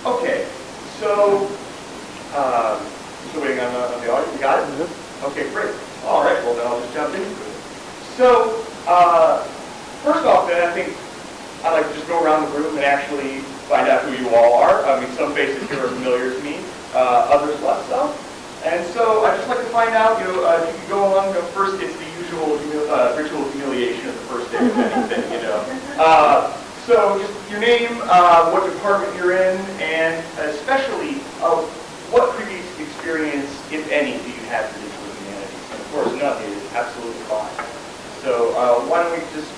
Okay, so, still waiting on the audio. You got it? Okay, great. All right, well then I'll just jump into it. So, first off, then I think I'd like to just go around the room and actually find out who you all are. I mean, some faces here are familiar to me, others less so. And so I'd just like to find out, if you could go along, first it's the usual ritual humiliation of the first day of anything, So just your name, what department you're in, and especially what previous experience, if any, do you have for digital humanities? And of course, none is absolutely fine. So why don't we just,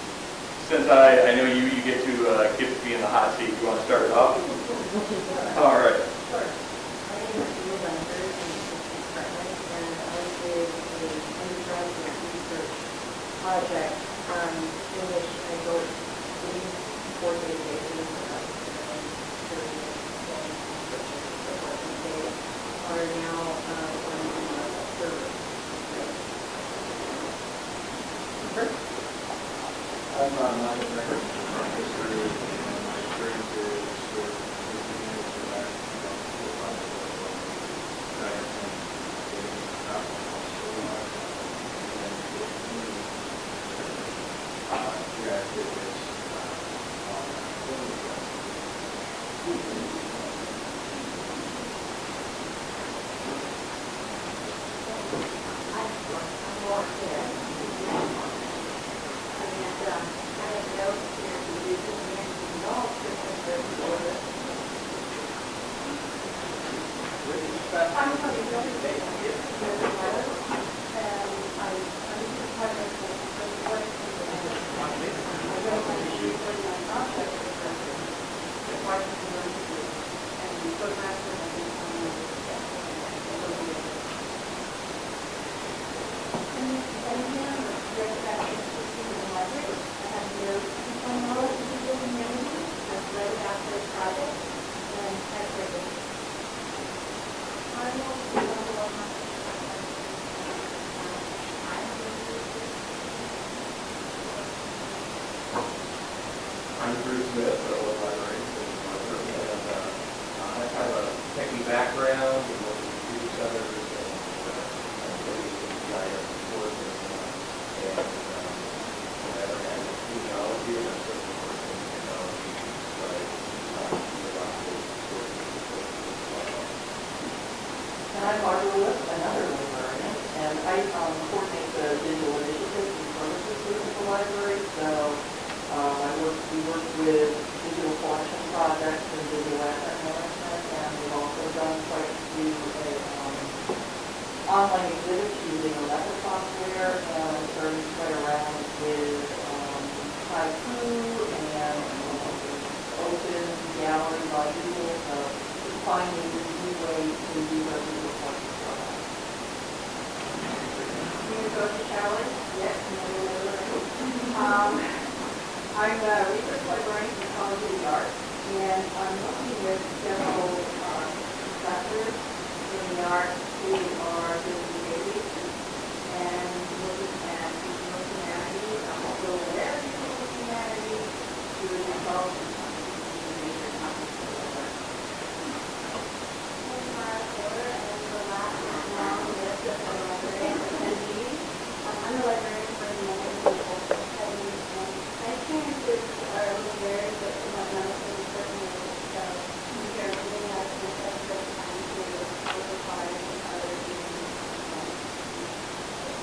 since I know you get to be in the hot seat, you want to start it off? All right. Sure. My name is Sheila Dunker, and I did an undergraduate research project in which I wrote 4 databases are now on the server. I'm not a record. My experiences with I'm Bruce Smith, I was librarian and I have a techie background in working with computer centers and GIS support and whenever I had technology and I'm certainly working in technology, but And I'm Margaret Lewis, another librarian, and I coordinate the digital initiatives and services group at the library. So we work with digital collection projects and digital asset management, and we've also done quite a few online exhibits using a method software, and I'm starting to play around with Haiku and Open Gallery by Google, so finding new ways to do our digital collection program. Can you go to Charlotte? Yes. I'm a research librarian in the College of the Arts, and I'm working with several professors in the arts who are doing degrees and looking at digital humanities. I'm also aware of digital humanities through the involved in research conference for the library. I'm Mara Taylor, and the last long list of the librarian attendees. I'm the librarian for the Medical Studies, and my experiences are a little varied, but not none of them certainly so compared to the medical studies time to require and other things.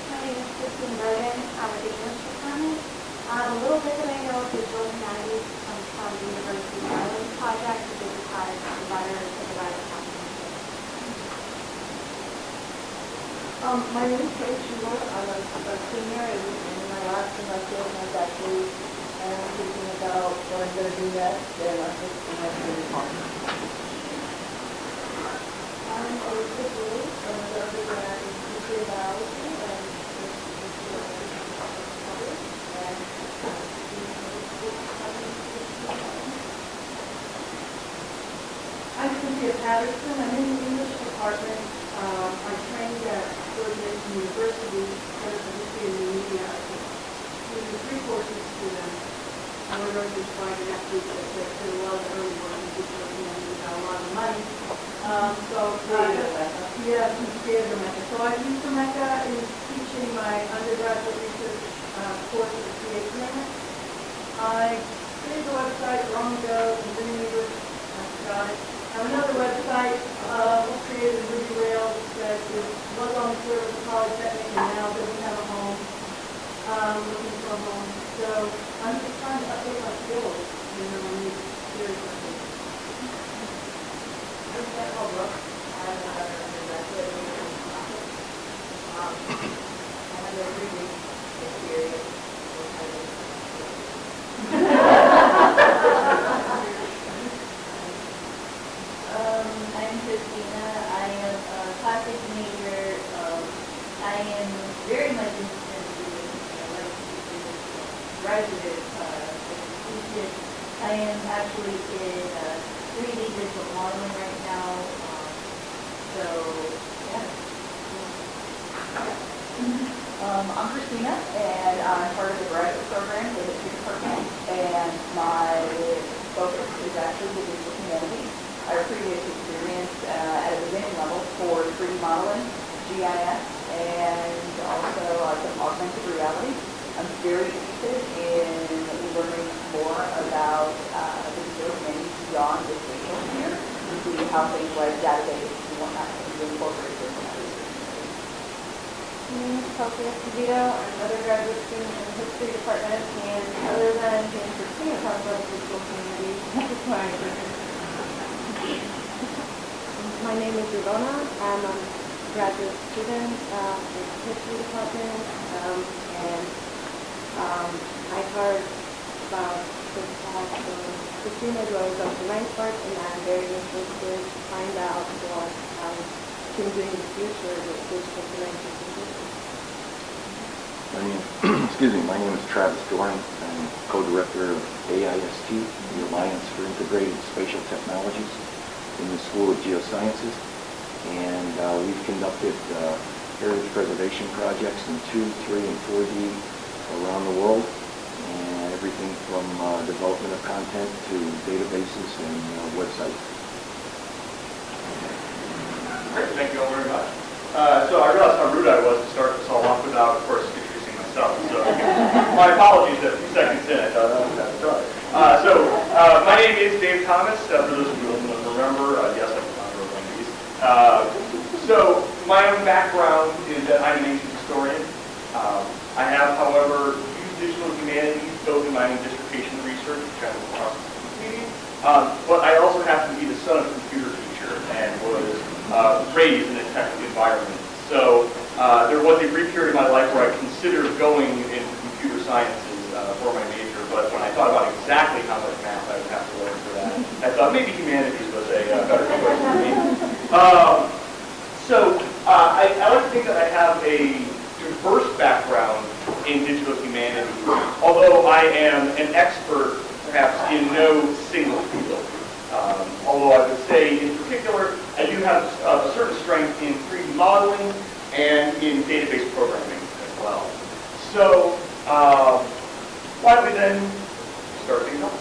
My name is Christine Roden. I'm a English department. A little bit that I know of digital humanities comes from the University of Maryland project, which is required to provide a My name is Kate Schuler. I'm a senior in my last semester of my bachelor's, and I'm thinking about what I'm going to do next, and I'm just in my department. I'm Elizabeth Lewis. I'm a undergrad in computer biology and I'm Cynthia Patterson. I'm in the English department. I trained at Georgia University as a history and media. We do 3 courses to them. And we're going to try to have to get a lot of early work in digital humanities. A lot of my Yes, in Theater Mecca. So I use the Mecca in teaching my undergraduate research course at PhD. I created a website long ago, in Green English, I forgot it. I have another website created in Ruby Rails that was on the server of Polytechnic and now doesn't have a home. Looking for a home. So I'm just trying to update my skills, you know, when you seriously. I'm Christina. I am a classics major. I am very much interested in doing graduate education. I am actually in 3D digital modeling right now. So, yeah. I'm Christina, and I'm part of the graduate program in the history department, and my focus is actually the digital humanities. I have previous experience at a beginning level for 3D modeling, GIS, and also some augmented reality. I'm very interested in learning more about the digital humanities beyond the spatial sphere, including how things like databases and whatnot can be incorporated into my research. My name is Kelsey Esposito. I'm another graduate student in the history department, and other than being Christina talk about the digital community, that's why I'm here. My name is Ivona. I'm a graduate student in the history department, and I heard about this talk from Christina Rose of the Ninth Part, and I'm very interested to find out what I can do in the future with digital humanities. My name is Travis Doran. I'm co-director of AIST, the Alliance for Integrated Spatial Technologies in the School of Geosciences. And we've conducted heritage preservation projects in 2, 3, and 4D around the world. And everything from development of content to databases and websites. Great, thank you all very much. So I realized how rude I was to start this all off without, of course, introducing myself. So my apologies a few seconds in. I thought that was kind of sorry. My name is Dave Thomas. For those of you who don't remember, yes, I'm the founder of one of these. So my own background is that I'm an ancient historian. I have, however, used digital humanities both in my own dissertation research, which I will cross meeting, but I also happen to be the son of a computer teacher and was raised in a tech environment. So there was a brief period in my life where I considered going into computer sciences for my major, but when I thought about exactly how much math I would have to learn for that, I thought maybe humanities was a better choice for me. I like to think that I have a diverse background in digital humanities, although I am an expert perhaps in no single field. Although I would say in particular, I do have a certain strength in 3D modeling and in database programming as well. So why don't we then start things off?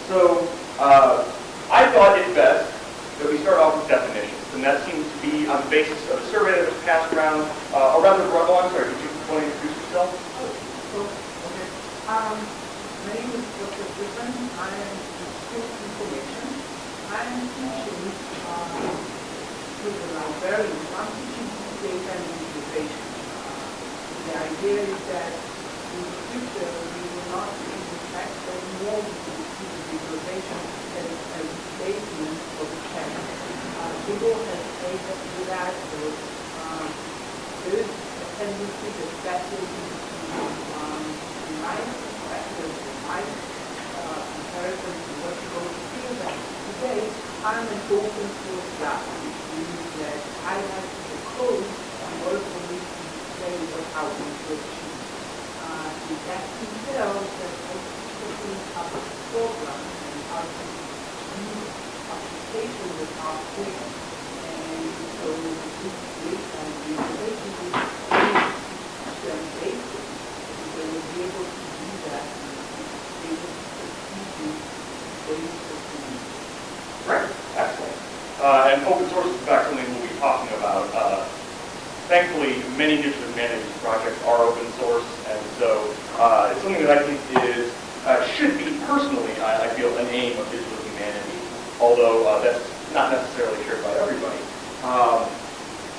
So I thought it best that we start off with definitions, and that seems to be on the basis of a survey that was passed around, or rather, I'm sorry, did you want to introduce yourself? Okay. My name is Dr. Griffin. I am School Information. I am teaching with the librarian. I'm teaching data and visualization. The idea is that in the future we will not use the text, but more we will use the visualization as a replacement for the text. Google has made us do that, so there is a tendency that that will be nice, nice comparison to what you're going to feel that today I'm an open source lab, which means that I have the code in order for me to say what I want to achieve. The test details that I'm putting up a program and how to use application with our data. And so this data and the information is system basis. So we'll be able to do that and be able to achieve this basic. Right, excellent. and open source is in fact something we'll be talking about. Thankfully, many digital humanities projects are open source, and so it's something that I think is should be personally, I feel, an aim of digital humanities, although that's not necessarily shared by everybody.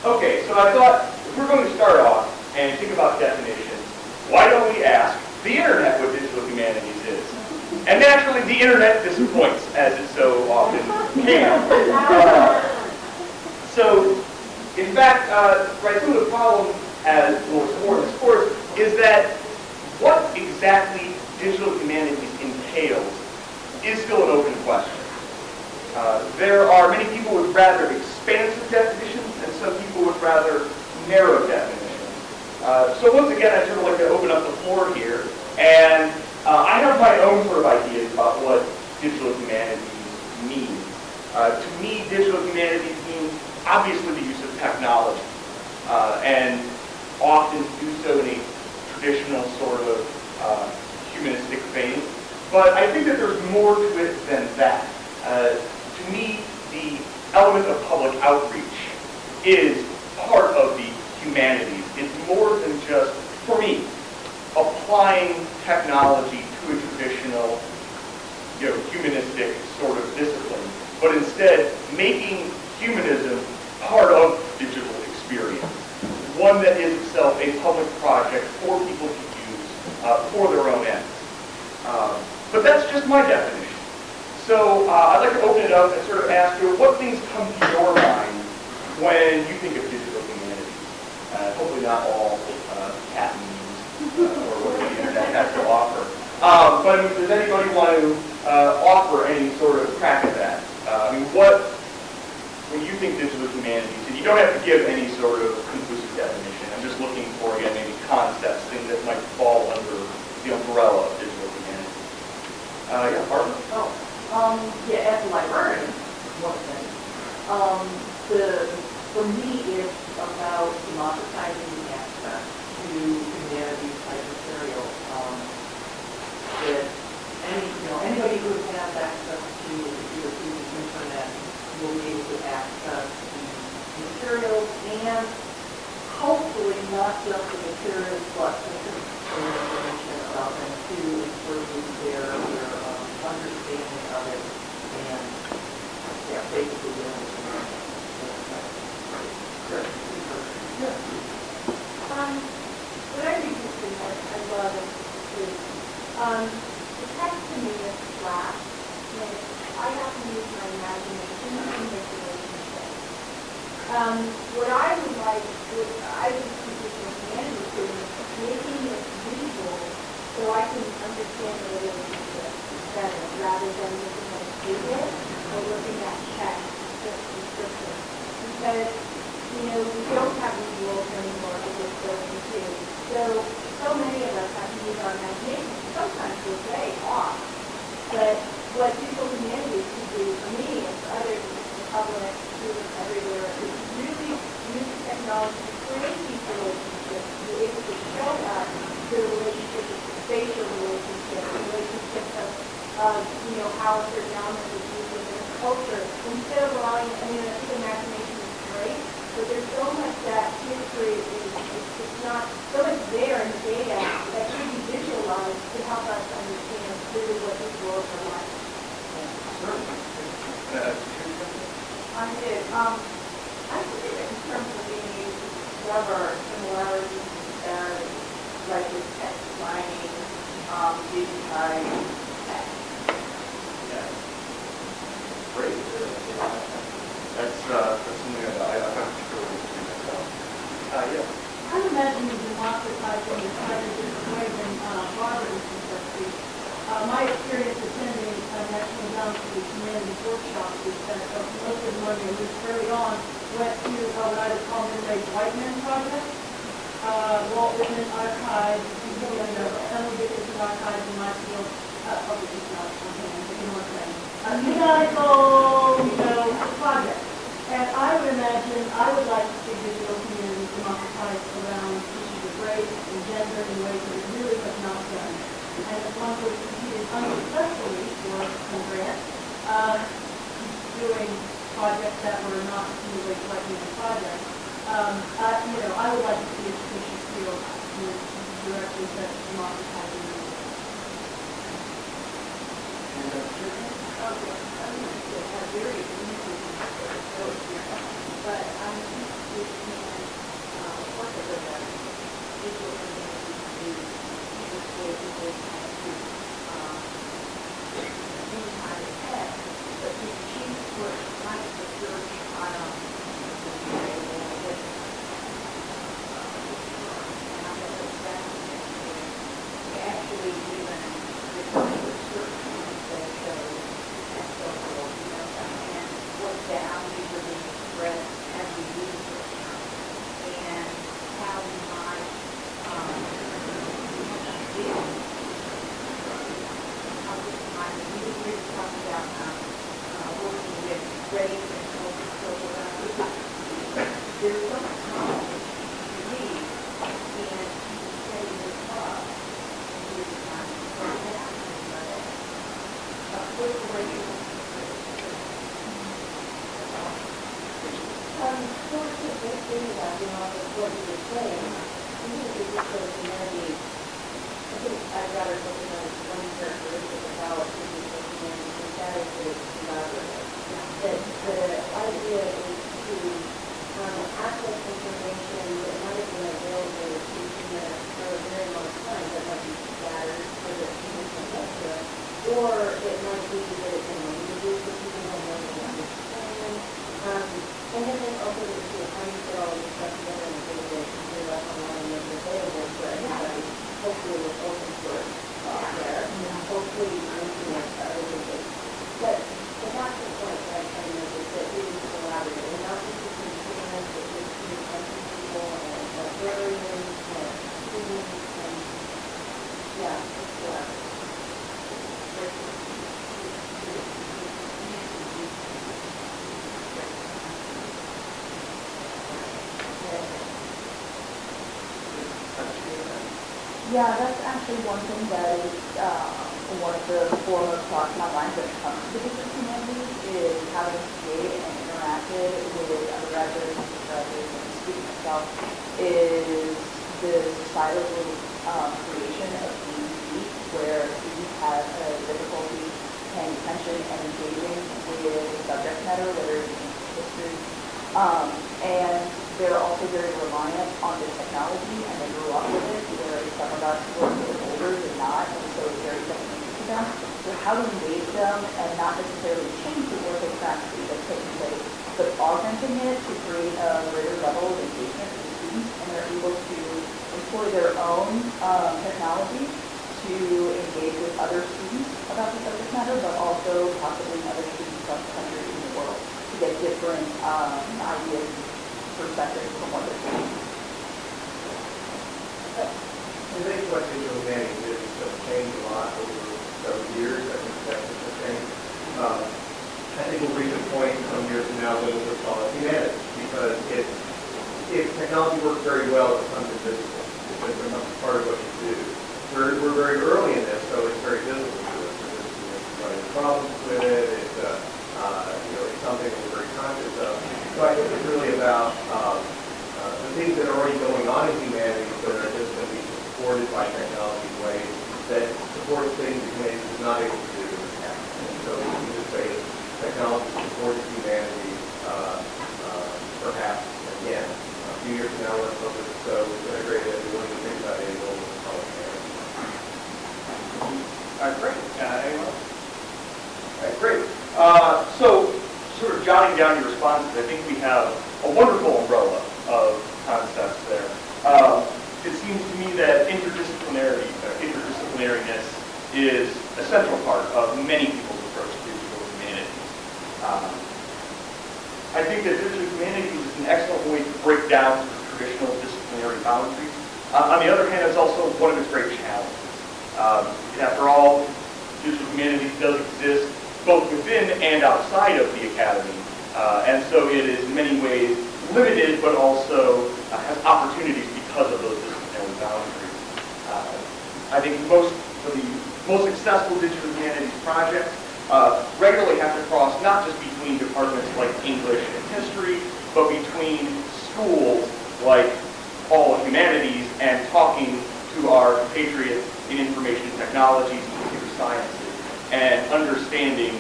Okay, so I thought if we're going to start off and think about definitions, why don't we ask the internet what digital humanities is? And naturally, the internet disappoints, as it so often can. So, in fact, right, some of the problem as we'll explore in this course is that what exactly digital humanities entails is still an open question. There are many people with rather expansive definitions and some people with rather narrow definitions. So once again, I'd sort of like to open up the floor here, and I have my own sort of ideas about what digital humanities mean. To me, digital humanities means obviously the use of technology, and often do so in a traditional sort of humanistic vein. But I think that there's more to it than that. To me, the element of public outreach is part of the humanities. It's more than just, for me, applying technology to a traditional, humanistic sort of discipline, but instead making humanism part of digital experience, one that is itself a public project for people to use for their own ends. But that's just my definition. So I'd like to open it up and sort of ask you what things come to your mind when you think of digital humanities. Hopefully not all cat memes or what the internet has to offer. But I mean, does anybody want to offer any sort of crack at that? When you think digital humanities, and you don't have to give any sort of conclusive definition, I'm just looking for, again, maybe concepts, things that might fall under the umbrella of digital humanities. Yeah, Barbara? Yeah, as a librarian, one thing. For me, it's about democratizing the access to humanities type material. That anybody who has access to either through the internet will be able to access the materials, and hopefully not just the materials, but information about them to improve their understanding of it, and basically their understanding. What I read history, I love it, is the text to me is flat, and I have to use my imagination to make relationships. What I would like, I would consider humanities doing is making it visual so I can understand the relationship better, rather than looking at a table or looking at text, just description. Because, we don't have visuals anymore to look into. So many of us have to use our imagination. Sometimes we're way off. But what digital humanities can do for me and for others in the public, students everywhere, is really use technology to create these relationships, to be able to show us the relationships, the spatial relationships, the relationships of how a certain element is used within a culture, instead of relying, I think imagination is great, but there's so much that history it's not, so much there in the data that should be visualized to help us understand really what these worlds are like. I did. I think that in terms of being able to discover similarities like with text mining, digitized text. Yeah. Great. That's something that I found particularly interesting myself. Yeah. I'm imagining democratizing in slightly different way than Barbara is suggesting. My experience attending National Endowment for the Humanities workshops is that most of the money, at least early on, went to what I would call middle-aged white men projects. Walt Whitman archives, some of it is archives in my field, probably just not something I'm more saying. Medical, project. And I would imagine, I would like to see digital communities democratized around issues of race and gender in ways that it really has not done. And as one who competed unsuccessfully for some grant, doing projects that were not really collecting the project. I would like to see education field directly that democratizing the very easy but I think we can work with the digital humanities to persuade people to digitize the text, but to choose what types of search actually even define the search that shows and so forth, and what values are being expressed as we use those terms, and how we might we talk about working with race and culture. There's so much knowledge you need in setting this up. Sort of the big thing about, what you were saying, even if it's just those humanities, I think I'd rather focus on one characteristic about digital humanities, and that is that it's collaborative. That the idea is to access information that might have been available to you for a very long time, but might be scattered so that people can get to it. Or it might be that it's in languages that people don't really understand. And then there's also the issue of how you put all this stuff together in a database and put it up online and make it available for everybody, hopefully with open source software, hopefully linking it to other database. But that's the point that I'm trying to make is that it is collaborative, and not just between humans, but between other people and librarians and students and, it's collaborative. Yeah, that's actually one thing that is one of the foremost thoughts in my mind when it comes to the digital humanities is how to engage and interacted with undergraduates, undergraduates, and students itself is the societal creation of DEC where students have a difficulty paying attention and engaging with subject matter, whether it's history, and they're also very reliant on the technology, and they grew up with it, where some of us were a little older than not, and so it's very second nature to them. So how to engage them and not necessarily change the work of faculty that's taking place, but augmenting it to create a greater level of engagement with the students, and they're able to employ their own technology to engage with other students about the subject matter, but also possibly other students across the country and the world to get different ideas perspective from what they're doing. I think what digital humanities is has changed a lot over several years. I think that's a change. I think we'll reach a point some years from now when we'll call it humanities, because if technology works very well, it becomes invisible. It becomes part of what you do. We're very early in this, so it's very visible to us. We're running problems with it. It's it's something that we're very conscious of. So I think it's really about the things that are already going on in humanities that are just going to be supported by technology in ways that support things that humanities is not able to do in the past. And so we can just say that technology supports humanities, perhaps, again, a few years from now, we're going to so integrated that we won't even think about any role in college humanities. All right, great. Anyone else? All right, great. So, sort of jotting down your responses, I think we have a wonderful umbrella of concepts there. It seems to me that interdisciplinariness is a central part of many people's approach to digital humanities. I think that digital humanities is an excellent way to break down traditional disciplinary boundaries. On the other hand, it's also one of its great challenges. After all, digital humanities does exist both within and outside of the academy, and so it is in many ways limited, but also has opportunities because of those disciplinary boundaries. I think most of the most successful digital humanities projects regularly have to cross not just between departments like English and history, but between schools like all humanities and talking to our compatriots in information technologies and computer sciences and understanding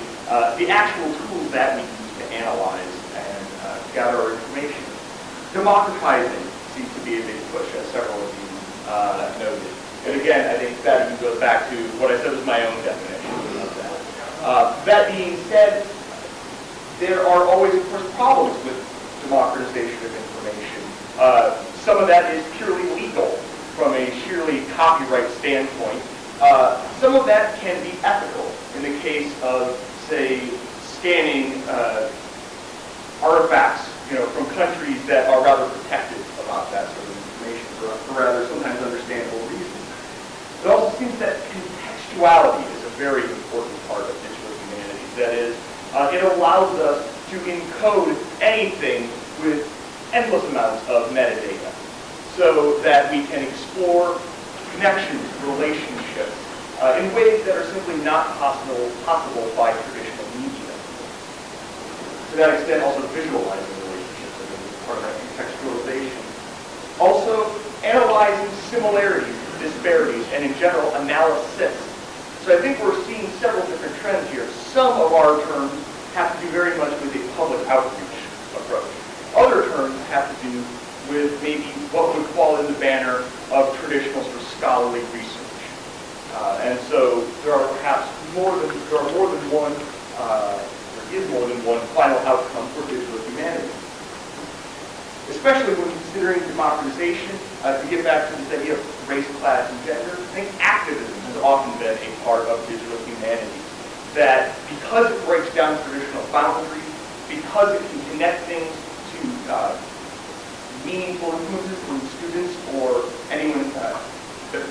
the actual tools that we use to analyze and gather our information. Democratizing seems to be a big push, as several of you noted. And again, I think that even goes back to what I said was my own definition of that. That being said, there are always, of course, problems with democratization of information. Some of that is purely legal from a sheerly copyright standpoint. Some of that can be ethical in the case of, say, scanning artifacts, from countries that are rather protective about that sort of information for rather sometimes understandable reasons. It also seems that contextuality is a very important part of digital humanities. That is, it allows us to encode anything with endless amounts of metadata so that we can explore connections, relationships, in ways that are simply not possible by traditional media. To that extent, also visualizing relationships is part of that contextualization. Also, analyzing similarities, disparities, and in general, analysis. So I think we're seeing several different trends here. Some of our terms have to do very much with a public outreach approach. Other terms have to do with maybe what we call in the banner of traditional sort of scholarly research. And so there are perhaps more than one final outcome for digital humanities. Especially when considering democratization, to get back to this idea of race, class, and gender, I think activism has often been a part of digital humanities. That because it breaks down traditional boundaries, because it can connect things to meaningful influences from students or anyone, the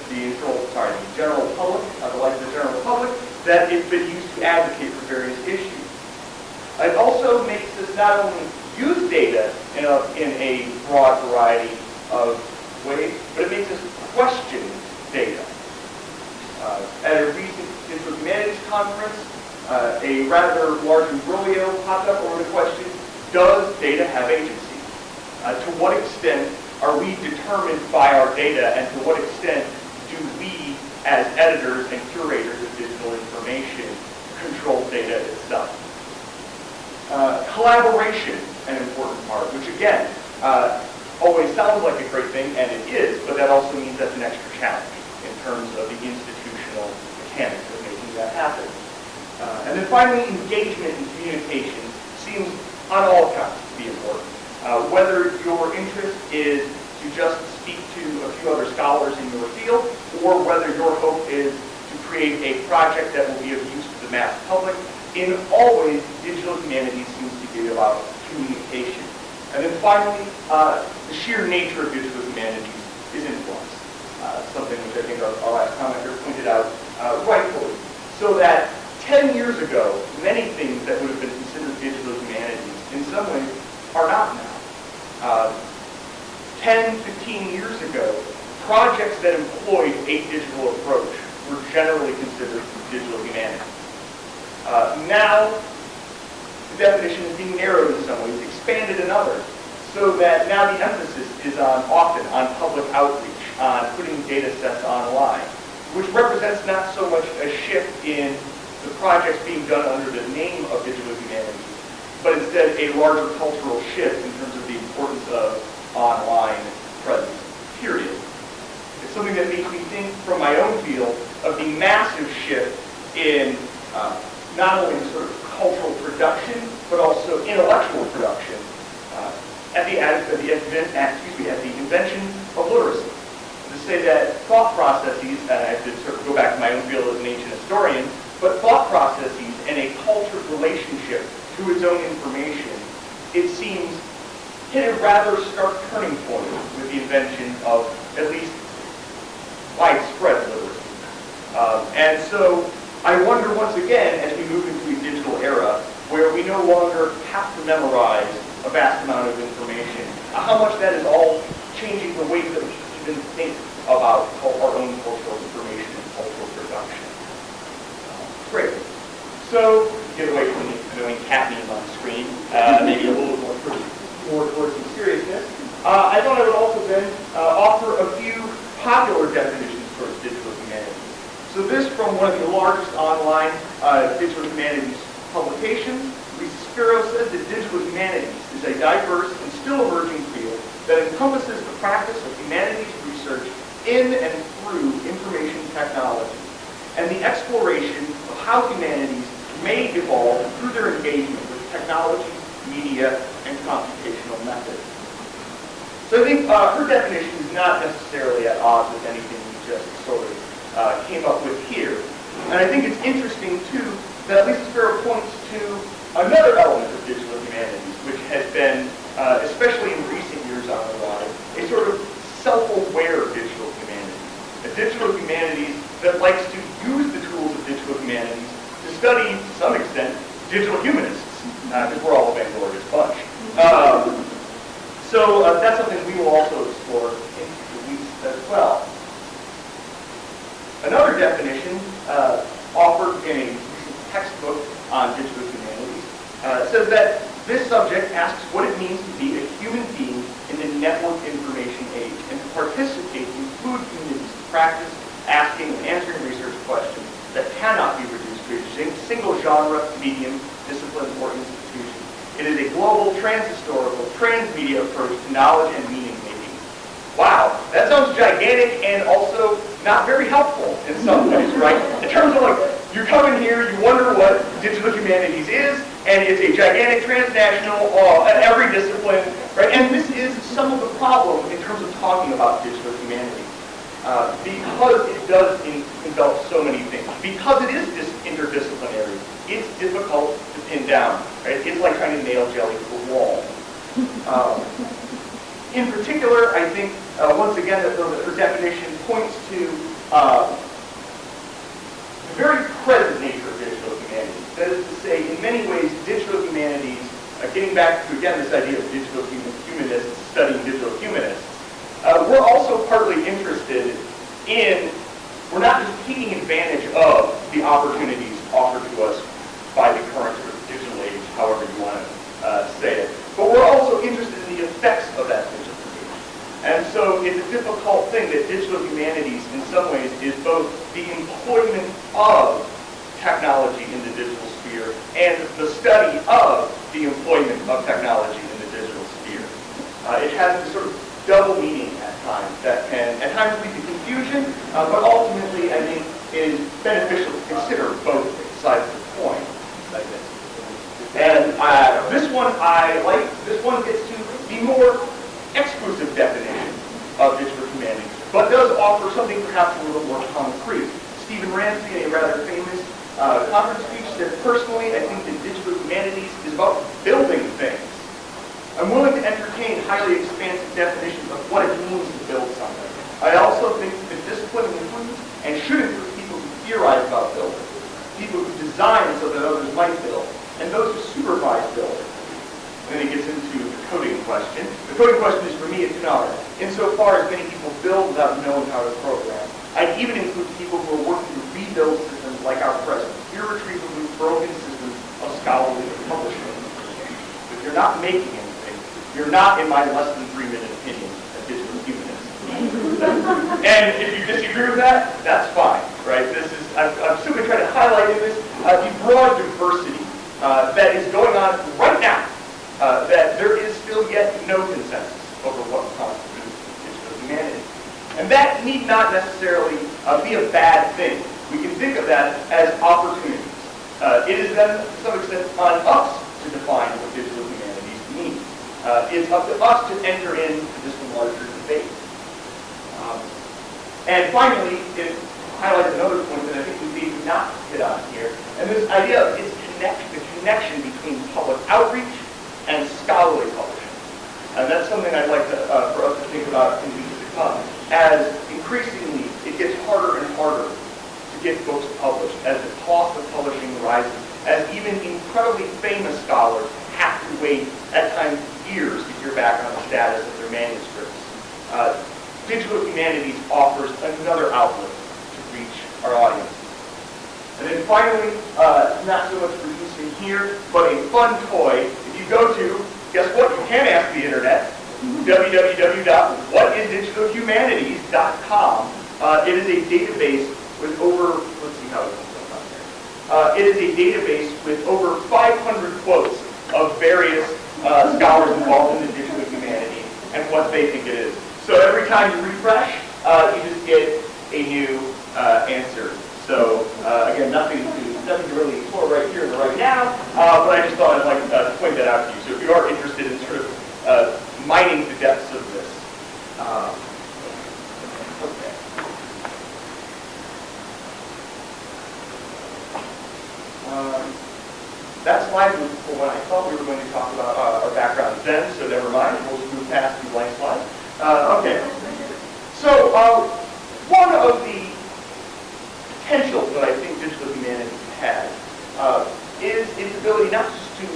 general public, the life of the general public, that it's been used to advocate for various issues. It also makes us not only use data in a broad variety of ways, but it makes us question data. At a recent Digital Humanities conference, a rather large imbroglio popped up over the question, does data have agency? To what extent are we determined by our data, and to what extent do we, as editors and curators of digital information, control data itself? Collaboration, an important part, which again, always sounds like a great thing, and it is, but that also means that's an extra challenge in terms of the institutional mechanics of making that happen. And then finally, engagement and communication seems on all counts to be important. Whether your interest is to just speak to a few other scholars in your field, or whether your hope is to create a project that will be of use to the mass public, in all ways, digital humanities seems to be about communication. And then finally, the sheer nature of digital humanities is influence, something which I think our last commenter pointed out rightfully. So that 10 years ago, many things that would have been considered digital humanities in some ways are not now. 10, 15 years ago, projects that employed a digital approach were generally considered digital humanities. Now, the definition is being narrowed in some ways, expanded in others, so that now the emphasis is often on public outreach, on putting data sets online, which represents not so much a shift in the projects being done under the name of digital humanities, but instead a larger cultural shift in terms of the importance of online presence, period. It's something that makes me think from my own field of the massive shift in not only sort of cultural production, but also intellectual production at the invention of literacy. To say that thought processes, and I have to sort of go back to my own field as an ancient historian, but thought processes and a cultured relationship to its own information, it seems, hit a rather stark turning point with the invention of at least widespread literacy. And so I wonder once again, as we move into a digital era, where we no longer have to memorize a vast amount of information, how much that is all changing the way that we even think about our own cultural information and cultural production. Great. So, get away from the annoying cat meme on the screen, maybe a little more towards some seriousness. I thought I would also then offer a few popular definitions for digital humanities. So this from one of the largest online digital humanities publications. Lisa Spiro says that digital humanities is a diverse and still emerging field that encompasses the practice of humanities research in and through information technology, and the exploration of how humanities may evolve through their engagement with technology, media, and computational methods. So I think her definition is not necessarily at odds with anything we just sort of came up with here. And I think it's interesting, too, that Lisa Spiro points to another element of digital humanities, which has been, especially in recent years on the rise, a sort of self-aware digital humanity. A digital humanities that likes to use the tools of digital humanities to study, to some extent, digital humanists, because we're all a vainglorious bunch. So that's something we will also explore in future weeks as well. Another definition offered in a recent textbook on digital humanities says that this subject asks what it means to be a human being in the network information age and to participate in fluid communities to practice asking and answering research questions that cannot be reduced to a single genre, medium, discipline, or institution. It is a global, trans-historical, trans-media approach to knowledge and meaning-making. Wow, that sounds gigantic and also not very helpful in some ways, right? In terms of like, you're coming here, you wonder what digital humanities is, and it's a gigantic transnational, every discipline, right? And this is some of the problem in terms of talking about digital humanities. Because it does envelop so many things. Because it is interdisciplinary, it's difficult to pin down. Right? It's like trying to nail jelly to a wall. In particular, I think, once again, that her definition points to the very present nature of digital humanities. That is to say, in many ways, digital humanities, getting back to, again, this idea of digital humanists studying digital humanists, we're also partly interested in, we're not just taking advantage of the opportunities offered to us by the current sort of digital age, however you want to say it, but we're also interested in the effects of that digital age. And so it's a difficult thing that digital humanities, in some ways, is both the employment of technology in the digital sphere and the study of the employment of technology in the digital sphere. It has this sort of double meaning at times that can at times lead to confusion, but ultimately I think it is beneficial to consider both sides of the coin. And this one I like. This one gets to the more exclusive definition of digital humanities, but does offer something perhaps a little more concrete. Stephen Ramsey, in a rather famous conference speech, said, personally, I think that digital humanities is about building things. I'm willing to entertain highly expansive definitions of what it means to build something. I also think that discipline includes and should include people who theorize about building, people who design so that others might build, and those who supervise building. And then he gets into the coding question. The coding question is, for me, it's not. Insofar as many people build without knowing how to program, I'd even include people who are working to rebuild systems like our present, irretrievably broken systems of scholarly publishing. If you're not making anything, you're not, in my less than 3-minute opinion, a digital humanist. And if you disagree with that, that's fine, right? This is, I'm simply trying to highlight in this the broad diversity that is going on right now, that there is still yet no consensus over what constitutes digital humanity. And that need not necessarily be a bad thing. We can think of that as opportunities. It is then, to some extent, on us to define what digital humanities means. It's up to us to enter into this larger debate. And finally, it highlights another point that I think we need not hit on here, and this idea of the connection between public outreach and scholarly publishing. And that's something I'd like to, for us to think about in weeks to come, as increasingly it gets harder and harder to get books published, as the cost of publishing rises, as even incredibly famous scholars have to wait, at times, years to hear back on the status of their manuscripts. Digital humanities offers another outlet to reach our audience. And then finally, not so much for use in here, but a fun toy. If you go to, guess what? You can ask the internet, www.whatisdigitalhumanities.com. It is a database with over, let's see how it comes up on there. It is a database with over 500 quotes of various scholars involved in the digital humanities and what they think it is. So every time you refresh, you just get a new answer. So again, nothing to really explore right here and right now, but I just thought I'd like to point that out to you. So if you are interested in sort of mining the depths of this. Okay. That slide was for when I thought we were going to talk about our background then, so never mind. We'll just move past the blank slide. Okay. So one of the potentials that I think digital humanities has is its ability not just to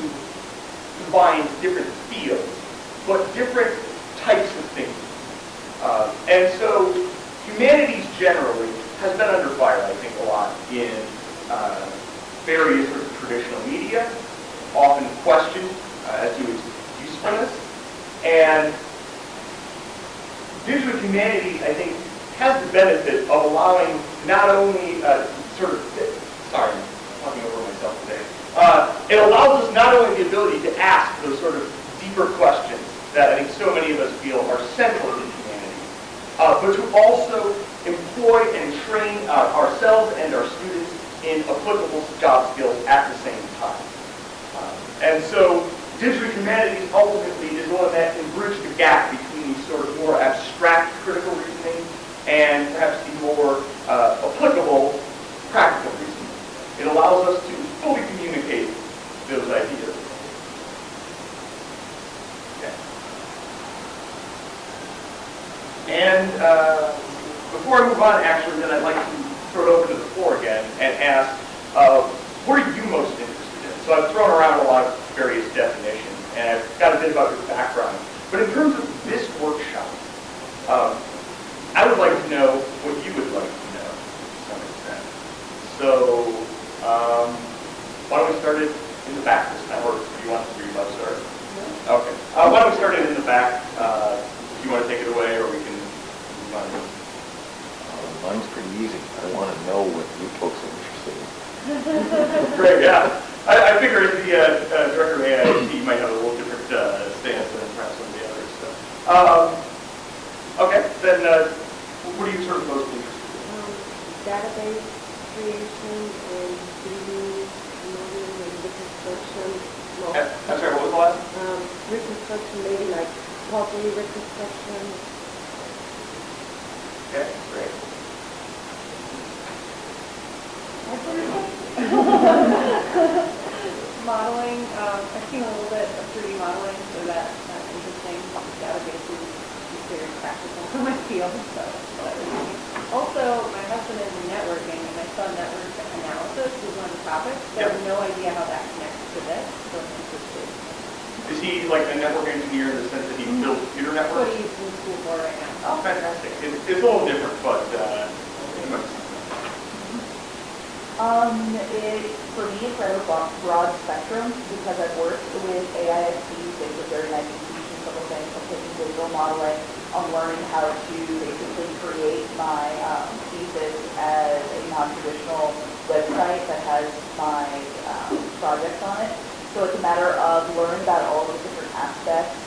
combine different fields, but different types of thinking. And so humanities generally has been under fire, I think, a lot in various sort of traditional media, often questioned as to its usefulness. And digital humanities, I think, has the benefit of allowing not only sorry, I'm talking over myself today. It allows us not only the ability to ask those sort of deeper questions that I think so many of us feel are central to humanity, but to also employ and train ourselves and our students in applicable job skills at the same time. And so digital humanities ultimately is one that can bridge the gap between these sort of more abstract critical reasoning and perhaps the more applicable practical reasoning. It allows us to fully communicate those ideas. Okay. And before I move on, actually, then I'd like to throw it over to the floor again and ask, what are you most interested in? So I've thrown around a lot of various definitions, and I've got a bit about your background. But in terms of this workshop, I would like to know what you would like to know to some extent. So, why don't we start it in the back this time, or do you want to start? Okay. Why don't we start it in the back? Do you want to take it away, or we can move on? Mine's pretty easy. I want to know what you folks are interested in. Great, yeah. I figure as the director of AIST, you might have a little different stance than perhaps some of the others. So. Okay, then what are you sort of most interested in? Database creation and 3D modeling and reconstruction. Well, I'm sorry, what was the last? Reconstruction, maybe like property reconstruction. Okay, great. Modeling, I've seen a little bit of 3D modeling, so that's interesting. Databases is very practical for my field, so that's interesting. Also, my husband is in networking, and I saw network analysis was one of the topics, so I have no idea how that connects to this, so I'm interested. Is he like a network engineer in the sense that he builds computer That's what networks? he's in school for right now. Oh, fantastic. It's a little different, but For me, it's kind of a broad spectrum because I've worked with AISTs. It's a very nice institution, several things. I'm taking digital modeling. I'm learning how to basically create my thesis as a non-traditional website that has my projects on it. So it's a matter of learning about all those different aspects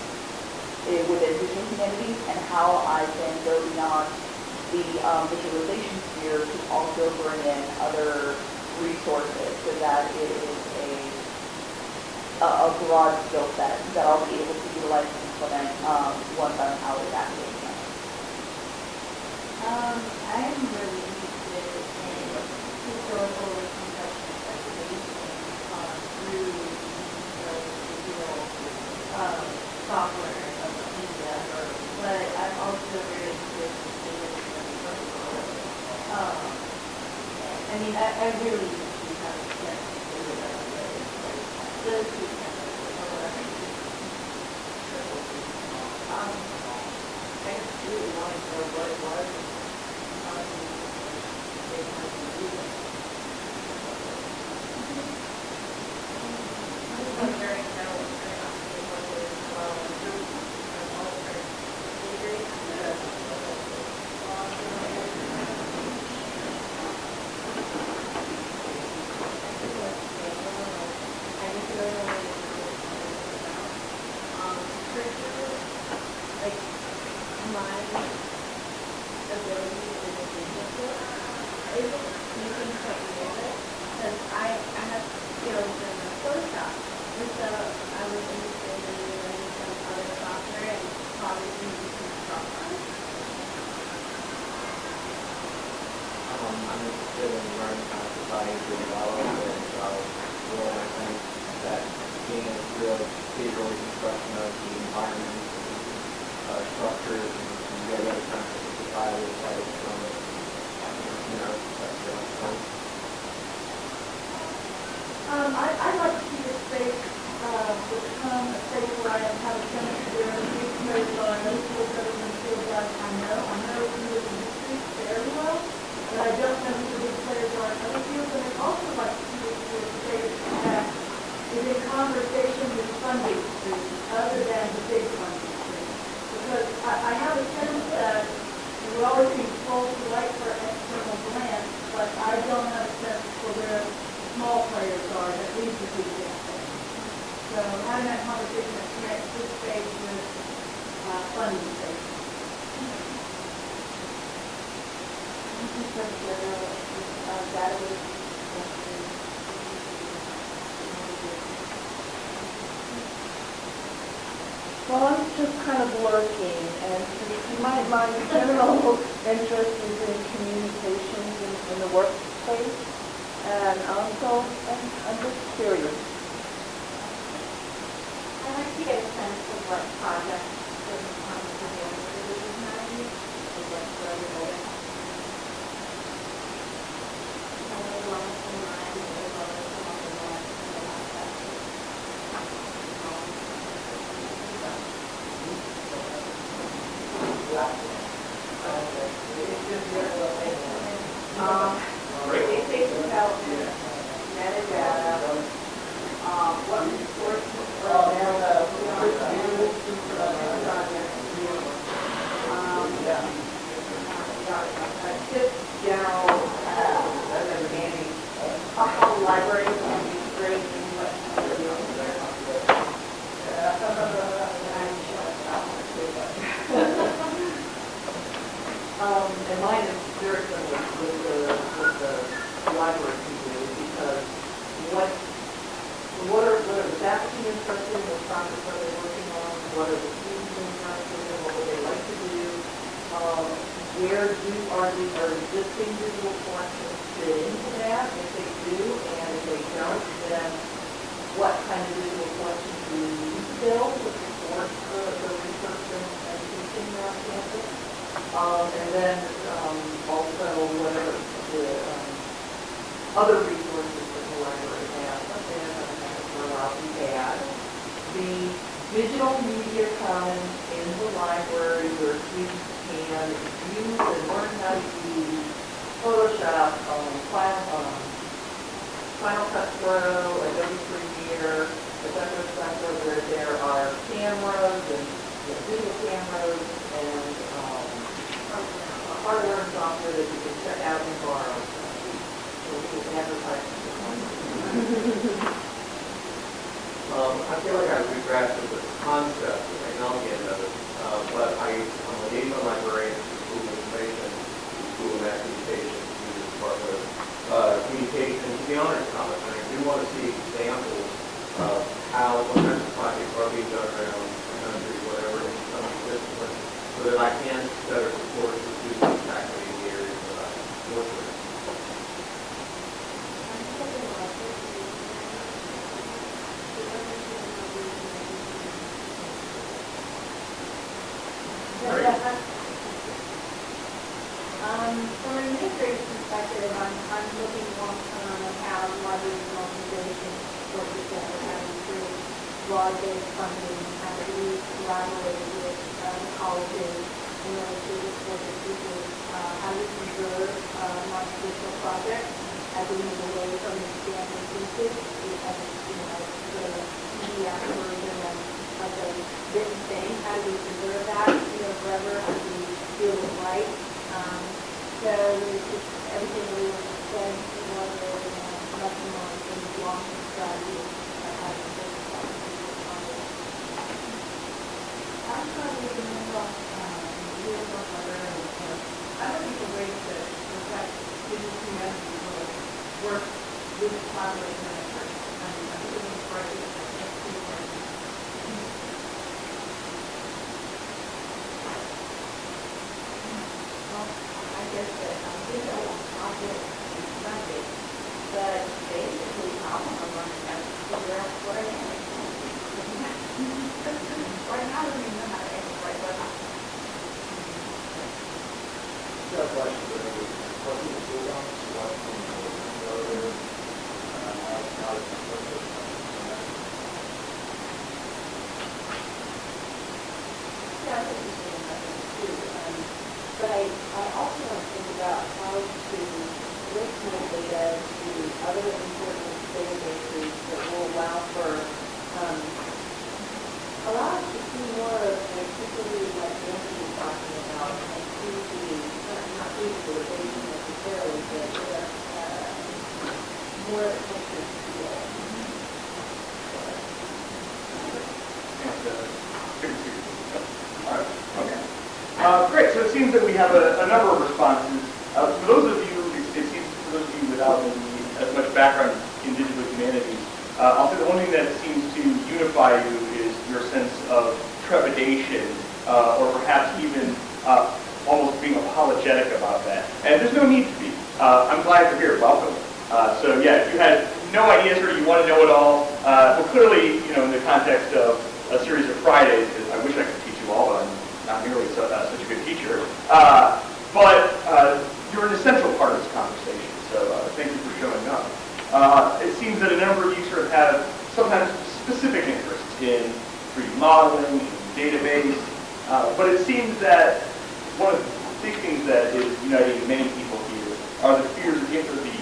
within digital humanities and how I can go beyond the visualization sphere to also bring in other resources so that it is a broad skill set that I'll be able to utilize and implement once I'm out of academia. I'm really interested in historical reconstruction speculation through the digital software of media, but I'm also very interested in I mean, I really do have a chance to do it, the two cameras or whatever. I just really wanted to know what it was. director, like, my ability as a business isn't making quite clear of it, because I have skills in Photoshop, and so I was interested in learning some other software and probably using some software. I'm interested in learning how society to develop, and really I think that being a real visual reconstruction of the environment, structures, and the other kinds of society aside from, that's really fun. I'd like to see this space become a space where I have a sense of where these players are, and those people that are in the field that I know who is in history fairly well, but I don't know who the big players are in other fields, and I'd also like to see this be a space that is in conversation with funding streams other than the big funding streams. Because I have a sense that we're always being told to write for external grants, but I don't have a sense for where small players are that lead to big things. So having that conversation that connects this space with funding space. Well, I'm just kind of lurking, and my general interest is in communications in the workplace, and so I'm just curious. I'd like to get a sense of what projects certain departments are doing for the Digital Humanities, and what's where we're going. Basic development, metadata, what resources are available for use to projects. Just general understanding of how libraries can be great in what they're doing there. And mine is very similar with the library people, because what are the faculty interested in, what projects are they working on, what are the students interested in, what would they like to do, where are existing digital collections fit into that? If they do, and if they don't, then what kind of digital collections do we need to build to support the research and education on campus? And then also what are the other resources that the library has. And I'm going to throw out the ad. The digital media commons in the library where students can use and learn how to use Photoshop, Final Cut Pro, Adobe Premiere, etc., where there are cameras and digital cameras and hardware and software that you can check out and borrow. So we can advertise. I feel like I've grasped the concept, the technology end of it, but I'm a liaison librarian for School of Information, School of Mass Communication, the Department of Communication, to be honest, Thomas, and I do want to see examples of what kinds of projects are being done around the country, whatever, in some discipline, so that I can better support the students and faculty in the areas that I work with. From an administrative perspective, I'm looking long-term at how libraries and organizations work together, having through broad-based funding, how do we collaborate with colleges in order to support the teachers, how do we preserve non-traditional projects as we move away from the standard pieces, because the PDF version of the written thing, how do we preserve that, forever, how do we do it right? So it's just everything we were saying was much more in the long-term strategy of having business opportunities. real work librarian, and I'm looking for ways to reflect digital humanities will work with collaboration and effort. I'm really inspired to Well, I guess that digital project is funded, but basically how I'm learning how to figure out what I am. Right now, I don't even know how to answer right button. Got a question, but it was, what do you do on this? What do you know there? How does it work? Yeah, I think it's really nothing too. But I also want to think about how to link my data to other important databases that will allow us to see more of, like, particularly what Nancy was talking about, and see not visualization necessarily, but more attention to it. All right. Okay. Great. So it seems that we have a number of responses. For those of you, it seems for those of you without as much background in digital humanities, I'll say the one thing that seems to unify you is your sense of trepidation, or perhaps even almost being apologetic about that. And there's no need to be. I'm glad you're here. Welcome. So yeah, if you had no ideas or you want to know it all, well, clearly, in the context of a series of Fridays, I wish I could teach you all, but I'm not nearly such a good teacher. But you're an essential part of this conversation, so thank you for showing up. It seems that a number of you sort of have sometimes specific interests in 3D modeling, in database, but it seems that one of the big things that is uniting many people here are the fears or the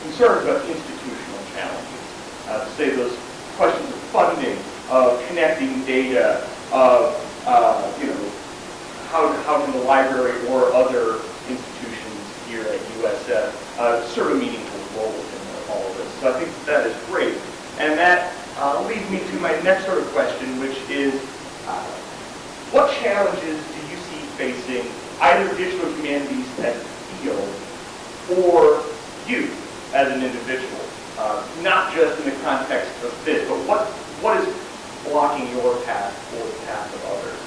concerns about institutional challenges. To say those questions of funding, of connecting data, of how can the library or other institutions here at USF serve a meaningful role in all of this. So I think that is great. And that leads me to my next sort of question, which is, what challenges do you see facing either digital humanities as a field or you as an individual? Not just in the context of this, but what is blocking your path or the path of others?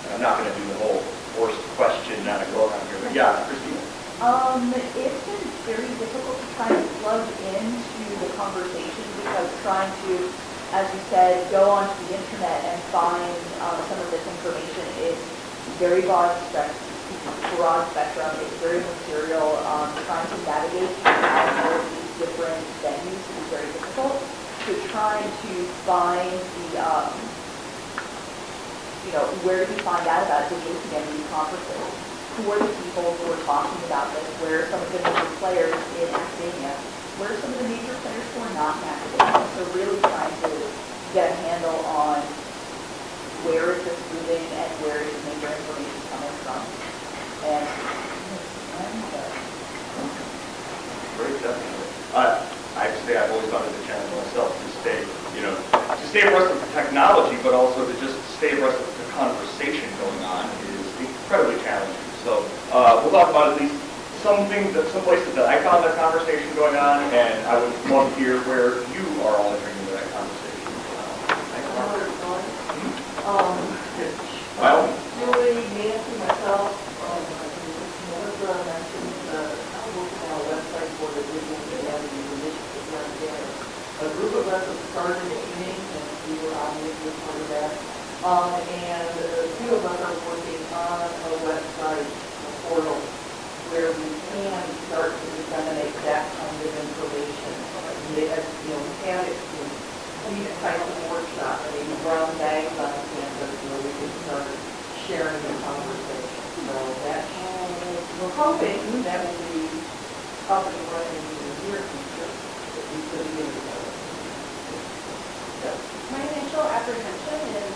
And I'm not going to do the whole forced question now to go around here, but yeah, Christina. It's been very difficult to try and plug into the conversation because trying to, as you said, go onto the internet and find some of this information is very broad spectrum. It's very material. Trying to navigate all of these different venues is very difficult. So trying to find the where do we find out about digital humanities conferences? Who are the people who are talking about this? Where are some of the major players in academia? Where are some of the major players who are not in academia? So really trying to get a handle on where is this moving and where is the major information coming from. And Great, definitely. I have to say I've always found it a challenge myself to stay abreast of the technology, but also to just stay abreast of the conversation going on is incredibly challenging. So we'll talk about at least some places that I found that conversation going on, and I would love to hear where you are all entering into that conversation. Well, Julie, Nancy, myself, Melissa mentioned working on a website for the Digital Humanities Initiative down there. A group of us have started a meeting, and we were obviously part of that. And a few of us are working on a website, a portal, where we can start to disseminate that kind of information. We had it in these types of workshops, maybe brown bags on campus, where we can start sharing the conversation. So that, we're hoping that will be up and running in the near future, that we could be able to. My initial apprehension is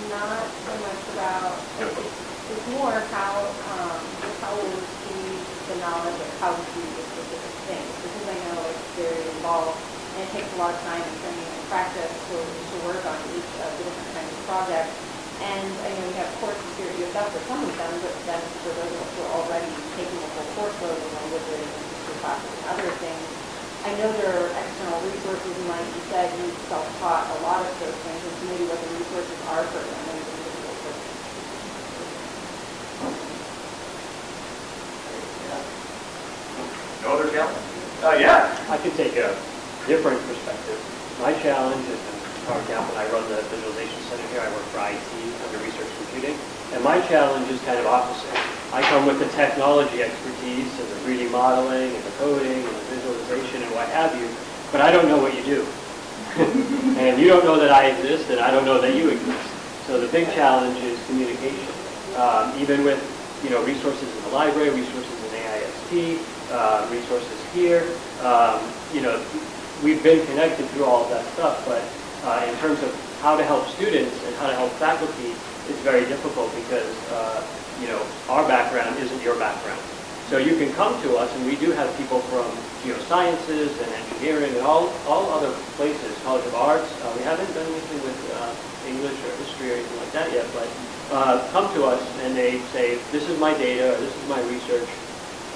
not so much about, it's more how we'll receive the knowledge of how to do the specific things, because I know it's very involved and it takes a lot of time and training and practice to work on each of the different kinds of projects. And, we have courses here at USF for some of them, but then for those of us who are already taking a full course load of languages and history classes and other things, I know there are external resources, and like you said, you self-taught a lot of those things, and so maybe what the resources are for them as individual persons. No other challenge? Yeah. I could take a different perspective. My challenge is, Howard Kaplan, I run the visualization center here. I work for IT under research computing. And my challenge is kind of opposite. I come with the technology expertise and the 3D modeling and the coding and the visualization and what have you, but I don't know what you do. And you don't know that I exist, and I don't know that you exist. So the big challenge is communication. Even with resources in the library, resources in AIST, resources here, we've been connected through all of that stuff, but in terms of how to help students and how to help faculty, it's very difficult because our background isn't your background. So you can come to us, and we do have people from geosciences and engineering and all other places, College of Arts. We haven't done anything with English or history or anything like that yet, but come to us and they say, this is my data or this is my research,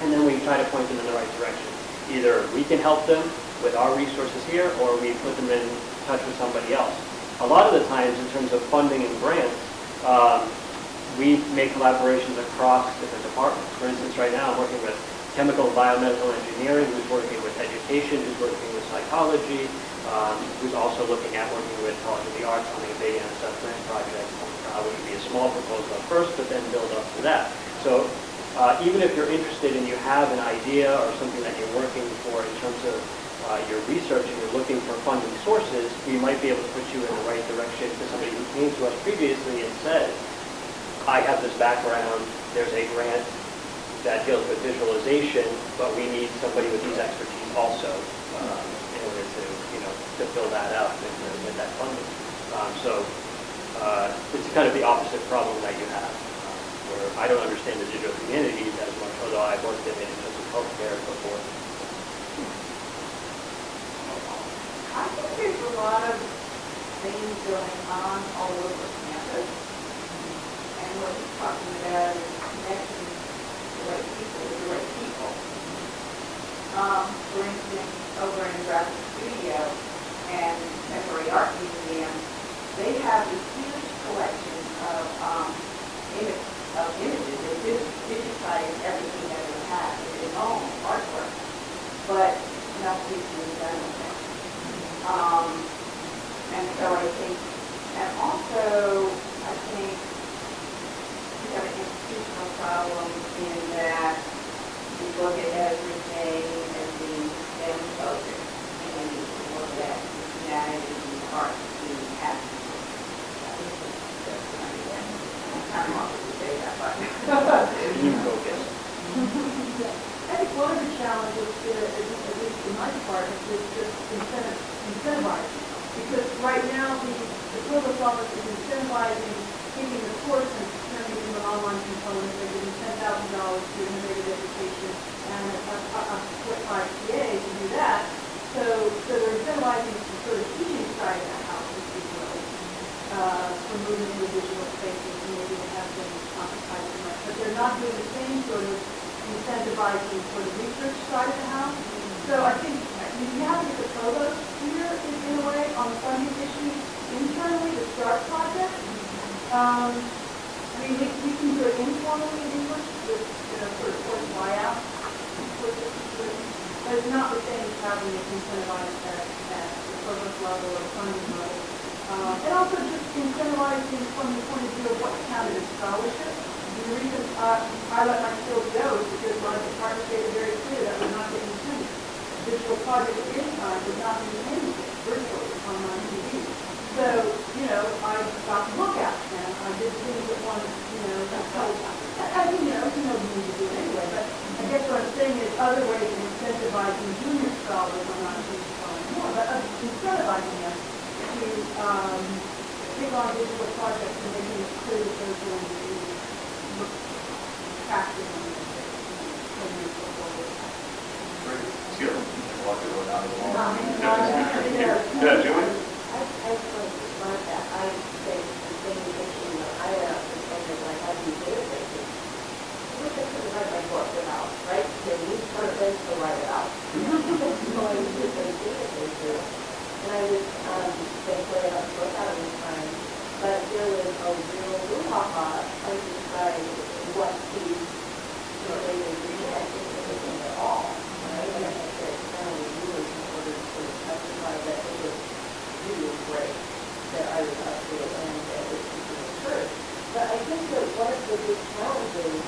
and then we try to point them in the right direction. Either we can help them with our resources here, or we put them in touch with somebody else. A lot of the times, in terms of funding and grants, we make collaborations across different departments. For instance, right now I'm working with chemical and biomedical engineering, who's working with education, who's working with psychology, who's also looking at working with College of the Arts on a big NSF grant project, which would be a small proposal at first, but then build up to that. So even if you're interested and you have an idea or something that you're working for in terms of your research and you're looking for funding sources, we might be able to put you in the right direction to somebody who came to us previously and said, I have this background, there's a grant that deals with visualization, but we need somebody with these expertise also in order to fill that out and to get that funding. It's kind of the opposite problem that you have, where I don't understand the digital humanities as much, although I've worked in it in terms of healthcare before. I think there's a lot of things going on all over campus. And what he's talking about is connecting the right people with the right people. For instance, over in Graphic Studio and Contemporary Art Museum, they have this huge collection of images. They digitize everything that they have. It's all artwork, but nothing's being done with it. And so I think, and also I think we have an institutional problem in that we look at everything as being STEM focused, and we look at humanities and arts being happy. I'm kind of awkward to say that, but. I think one of the challenges, at least in my department, is just incentivizing. Because right now, the provost office is incentivizing taking the course and turning it into an online component. They're giving $10,000 to integrated education and a split 5 TA to do that. So they're incentivizing the sort of teaching side of the house, if you will, for moving into digital spaces and maybe they have been occupied too much. But they're not doing the same sort of incentivizing for the research side of the house. So I think you have to get the provost here in a way on the funding issues internally to start projects. We can do it informally in English with sort of course buyout, but it's not the same as having it incentivized at the provost level or funding level. And also just incentivizing from the point of view of what counted as scholarship. The reason I let my skills go is because my department made it very clear that we're not getting tenure. Digital project of any kind would not be anything virtually on my TV. So, I got to look at and I did things that wanted, that's how, you know, you need to do it anyway. But I guess what I'm saying is other ways of incentivizing junior scholars, I'm not junior scholars more, but incentivizing them to take on digital projects and making it clear that they're going to be practice on this. Skill. Walk it down the wall. Yeah, Yeah, Julie? I just want to describe that. I say the same thing, but think that one of the big challenges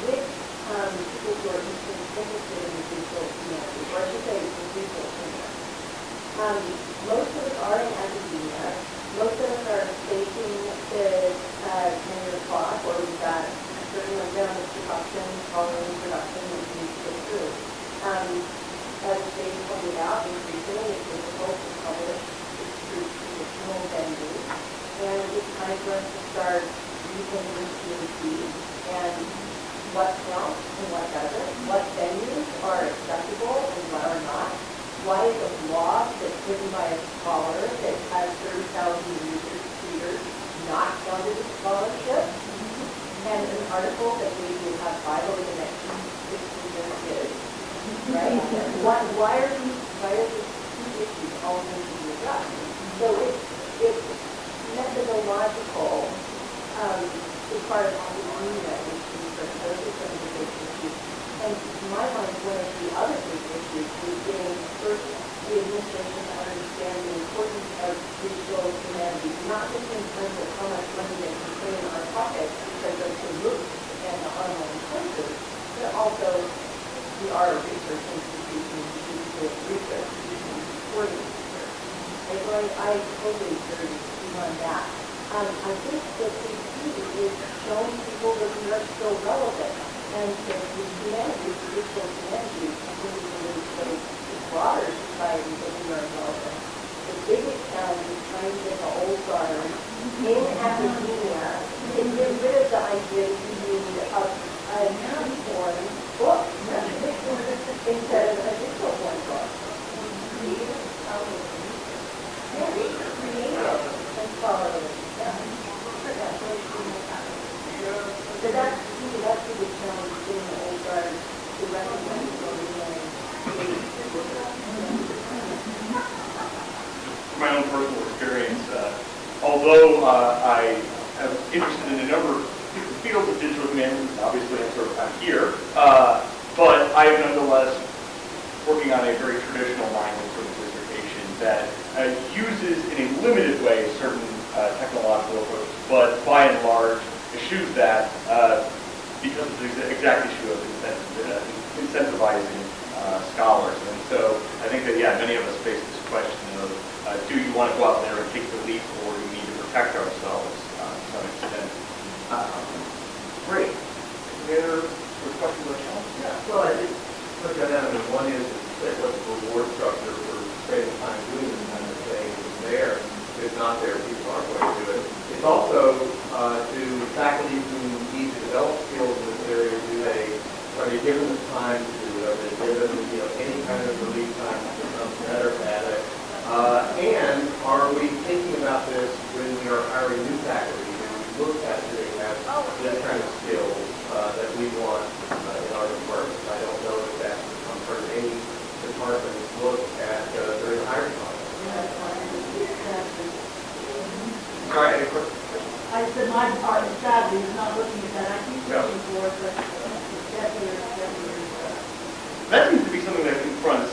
with people who are interested in the digital humanities, or I should say the digital humanities, most of us are in academia. Most of us are facing the tenure clock, or we've got a certain amount of production, following production that we need to get through. As Dave pointed out, increasingly it's difficult to publish through traditional venues, and it's time for us to start rethinking PhD and what counts and what doesn't, what venues are acceptable and what are not. Why is a blog that's written by a scholar that has 30,000 readers not counted as scholarship? And an article that maybe will have 5 over the next 16 years is, right? Why are these two issues all need to be addressed? So it's methodological as far as academia is concerned. Those are some of the big issues. And to my mind, one of the other big issues is getting first the administration to understand the importance of digital humanities, not just in terms of how much money they can put in our pockets because of the MOOCs and the online courses, but also we are a research institution, we do research, we do supporting research. And so I totally agree with you on that. I think the big key is showing people that we are still relevant, and that the humanities, the digital humanities, continue to show the broader society that we are relevant. The biggest challenge is trying to get the old guard in academia and get rid of the idea that you need a uniform book instead of a digital one book. Yeah, creative and scholarly. So that's the big challenge, getting the old guard to recognize what we're doing. From my own personal experience, although I am interested in a number of different fields of digital humanities, obviously I'm here, but I am nonetheless working on a very traditional line of sort of dissertation that uses in a limited way certain technological approaches, but by and large eschews that because of the exact issue of incentivizing scholars. And so I think that, yeah, many of us face this question of do you want to go out there and take the leap, or do we need to protect ourselves to some extent? Great. Any other questions or challenges? Yeah. Well, I think look at that. I mean, one is that what the reward structure for spending time doing this kind of thing is there. If it's not there, people aren't going to do it. It's also to faculty who need to develop skills in this area. Are they given the time to do it? Are they given any kind of relief time to become better at it? And are we thinking about this when we are hiring new faculty? When we look at do they have this kind of skills that we want in our department? I don't know if that's become part of any department's look at during the hiring process. Sorry, any questions? I said my department sadly is not looking at that. I keep pushing for it, but it's definitely. That seems to be something that confronts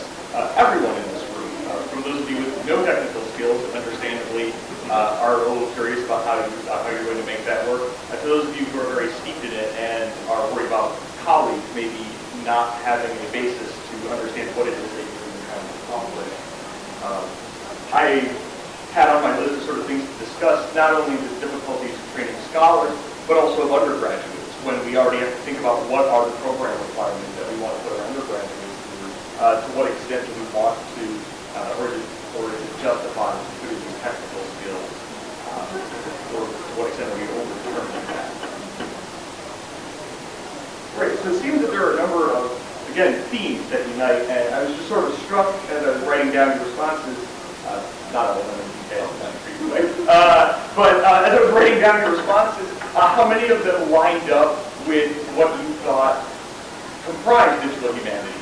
everyone in this room. From those of you with no technical skills, understandably, are a little curious about how you're going to make that work. To those of you who are very steeped in it and are worried about colleagues maybe not having a basis to understand what it is that you're trying to accomplish. I had on my list of sort of things to discuss, not only the difficulties of training scholars, but also of undergraduates, when we already have to think about what are the program requirements that we want to put our undergraduates through, to what extent do we want to, or is it justified to do these technical skills, or to what extent are we overdetermining that? Great, so it seems that there are a number of, again, themes that unite, and I was just sort of struck as I was writing down your responses, not all of them in detail, not frequently, but as I was writing down your responses, how many of them lined up with what you thought comprised digital humanities?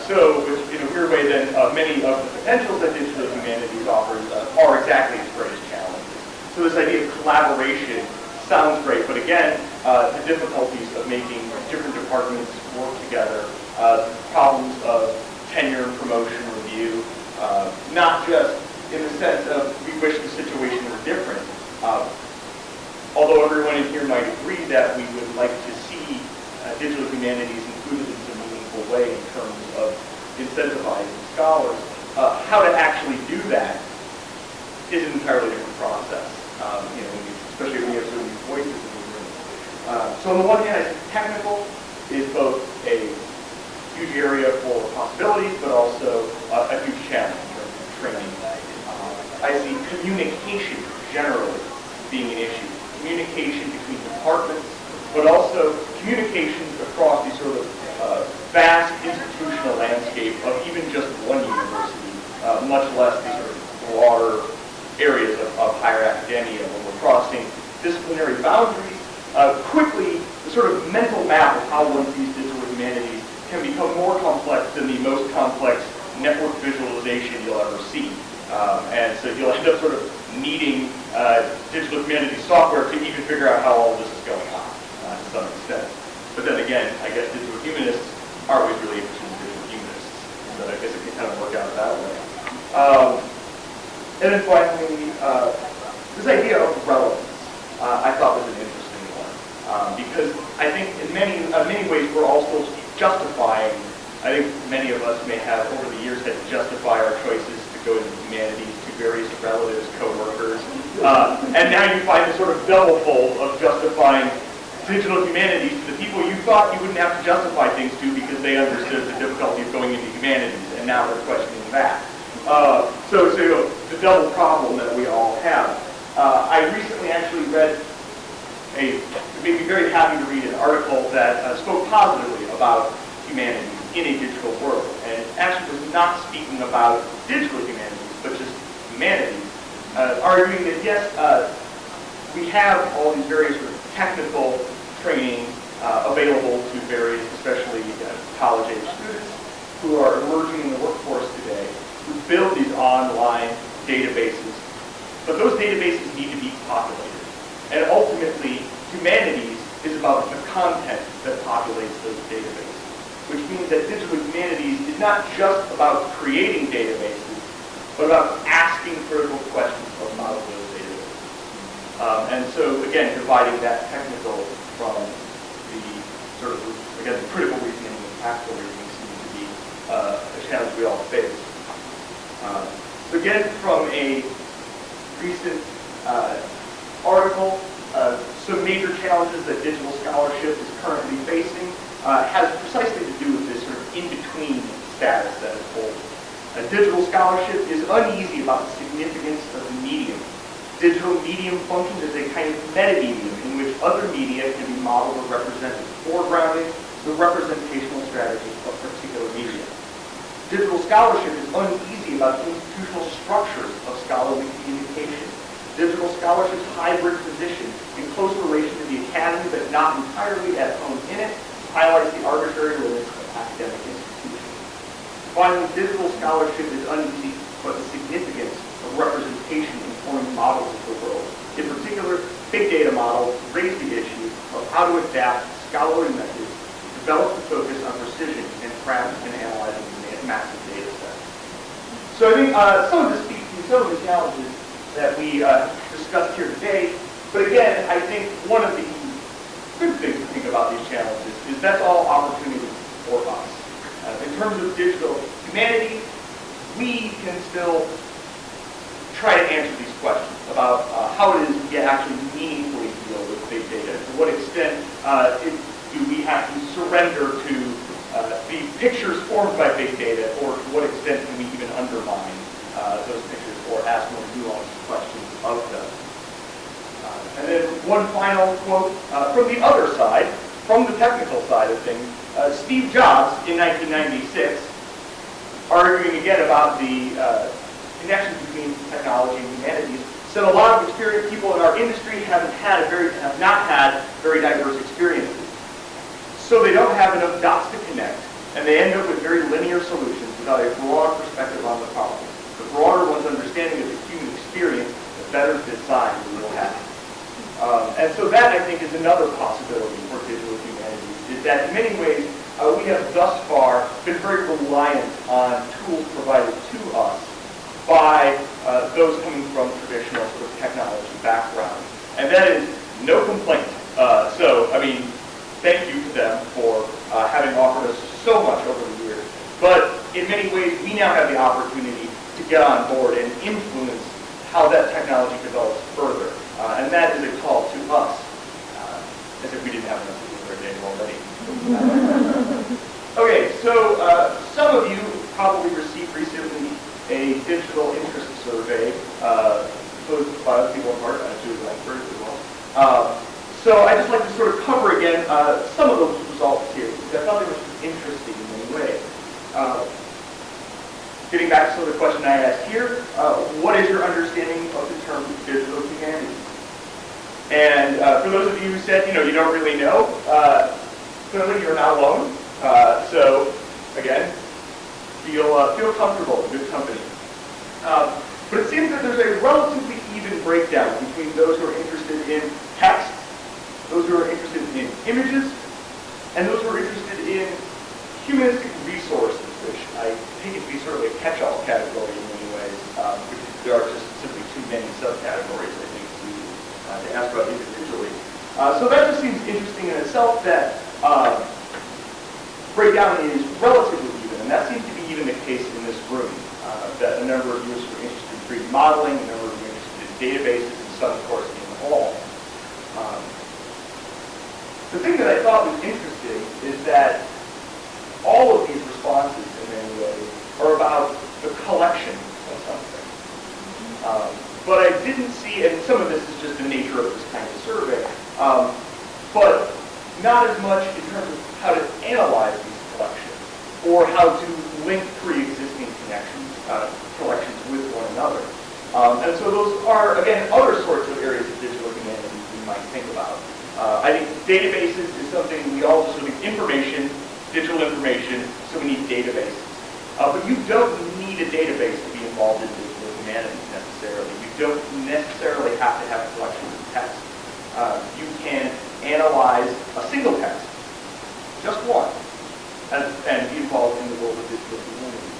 So, which in a weird way then, many of the potentials that digital humanities offers are exactly its greatest challenges. So this idea of collaboration sounds great, but again, the difficulties of making different departments work together, problems of tenure, promotion, review, not just in the sense of we wish the situation were different, although everyone in here might agree that we would like to see digital humanities included in some meaningful way in terms of incentivizing scholars, how to actually do that is an entirely different process. Especially when you have so many voices in the room. So on the one hand, I think technical is both a huge area for possibilities, but also a huge challenge in terms of training. I see communication generally being an issue. Communication between departments, but also communications across the sort of vast institutional landscape of even just one university, much less the sort of broader areas of higher academia when we're crossing disciplinary boundaries. Quickly, the sort of mental map of how one sees digital humanities can become more complex than the most complex network visualization you'll ever see. And so you'll end up sort of needing digital humanities software to even figure out how all this is going on to some extent. But then again, I guess digital humanists are always really interested in digital humanists. So I guess it can kind of work out that way. And then finally, this idea of relevance, I thought was an interesting one. Because I think in many ways we're all supposed to be justifying, I think many of us may have over the years had to justify our choices to go into humanities to various relatives, coworkers. And now you find this sort of double fold of justifying digital humanities to the people you thought you wouldn't have to justify things to because they understood the difficulty of going into humanities, and now they're questioning that. So the double problem that we all have. I recently actually read it made me very happy to read an article that spoke positively about humanities in a digital world, and it actually was not speaking about digital humanities, but just humanities, arguing that yes, we have all these various sort of technical training available to various, especially college-age students who are emerging in the workforce today, who build these online databases. But those databases need to be populated. And ultimately, humanities is about the content that populates those databases, which means that digital humanities is not just about creating databases, but about asking critical questions about those databases. And so, again, dividing that technical from the sort of, again, the critical reasoning and the practical reasoning seems to be a challenge we all face. So again, from a recent article, some major challenges that digital scholarship is currently facing has precisely to do with this sort of in-between status that it holds. Digital scholarship is uneasy about the significance of the medium. Digital medium functions as a kind of meta-medium in which other media can be modeled or represented, foregrounding the representational strategy of particular media. Digital scholarship is uneasy about institutional structures of scholarly communication. Digital scholarship's hybrid position in close relation to the academy, but not entirely at home in it, highlights the arbitrary limits of academic institutions. Finally, digital scholarship is uneasy about the significance of representation informing models of the world. In particular, big data models raise the issue of how to adapt scholarly methods to develop the focus on precision and craft in analyzing massive data sets. So I think some of this speaks to some of the challenges that we discussed here today. But again, I think one of the good things to think about these challenges is that's all opportunity for us. In terms of digital humanities, we can still try to answer these questions about how it is we actually meaningfully deal with big data. To what extent do we have to surrender to the pictures formed by big data, or to what extent can we even undermine those pictures or ask more nuanced questions of them? And then one final quote from the other side, from the technical side of things. Steve Jobs, in 1996, arguing again about the connection between technology and humanities, said a lot of experienced people in our industry have not had very diverse experiences. So they don't have enough dots to connect, and they end up with very linear solutions without a broad perspective on the problem. The broader one's understanding of the human experience, the better design we will have. And so that, I think, is another possibility for digital humanities, is that in many ways, we have thus far been very reliant on tools provided to us by those coming from traditional sort of technology backgrounds. And that is no complaint. So, I mean, thank you to them for having offered us so much over the years. But in many ways, we now have the opportunity to get on board and influence how that technology develops further. And that is a call to us, as if we didn't have enough to do for a day already. Okay, so some of you probably received recently a digital interest survey posed by the people in part, actually the library as well. So I'd just like to sort of cover again some of those results here, because I thought they were interesting in many ways. Getting back to the question I asked here, what is your understanding of the term digital humanities? And for those of you who said, you don't really know, clearly you're not alone. So again, feel comfortable in good company. But it seems that there's a relatively even breakdown between those who are interested in text, those who are interested in images, and those who are interested in humanistic resources, which I take it to be sort of a catch-all category in many ways, because there are just simply too many subcategories, I think, to ask about individually. So that just seems interesting in itself, that breakdown is relatively even, and that seems to be even the case in this room, that a number of you are interested in 3D modeling, a number of you are interested in databases, and some, of course, in all. The thing that I thought was interesting is that all of these responses, in many ways, are about the collection of something. But I didn't see, and some of this is just the nature of this kind of survey, but not as much in terms of how to analyze these collections, or how to link pre-existing collections with one another. And so those are, again, other sorts of areas of digital humanities we might think about. I think databases is something we all just need information, digital information, so we need databases. But you don't need a database to be involved in digital humanities necessarily. You don't necessarily have to have a collection of text. You can analyze a single text, just one, and be involved in the world of digital humanities.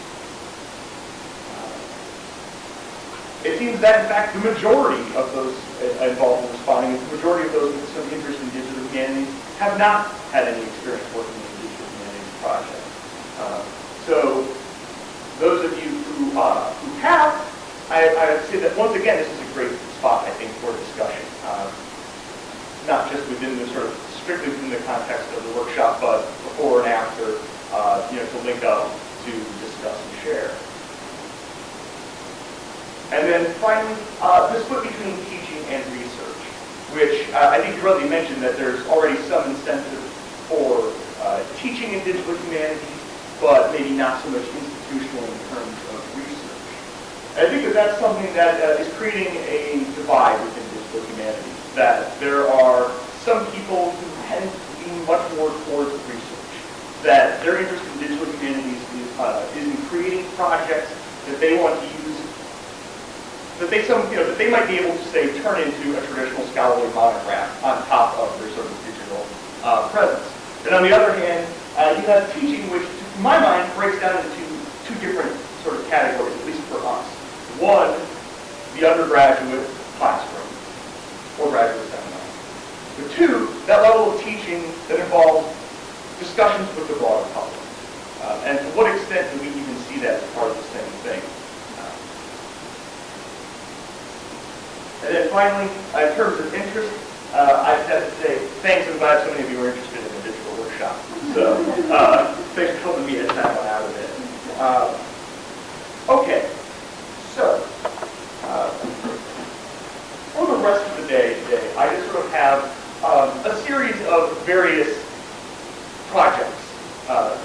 It seems that, in fact, the majority of those involved in responding, the majority of those with some interest in digital humanities have not had any experience working in a digital humanities project. So those of you who have, I would say that, once again, this is a great spot, I think, for discussion. Not just within the sort of, strictly within the context of the workshop, but before and after, to link up, to discuss and share. And then finally, the split between teaching and research, which I think you already mentioned that there's already some incentive for teaching in digital humanities, but maybe not so much institutional in terms of research. And I think that that's something that is creating a divide within digital humanities, that there are some people who tend to lean much more towards research, that their interest in digital humanities is in creating projects that they want to use, that they might be able to, say, turn into a traditional scholarly monograph on top of their sort of digital presence. And on the other hand, you have teaching, which, to my mind, breaks down into two different sort of categories, at least for us. One, the undergraduate classroom, or graduate seminar. But two, that level of teaching that involves discussions with the broader public. And to what extent do we even see that as part of the same thing? And then finally, in terms of interest, I just have to say thanks. I'm glad so many of you are interested in the digital workshop. So thanks for helping me edit that one out of it. Okay, so for the rest of the day today, I just sort of have a series of various projects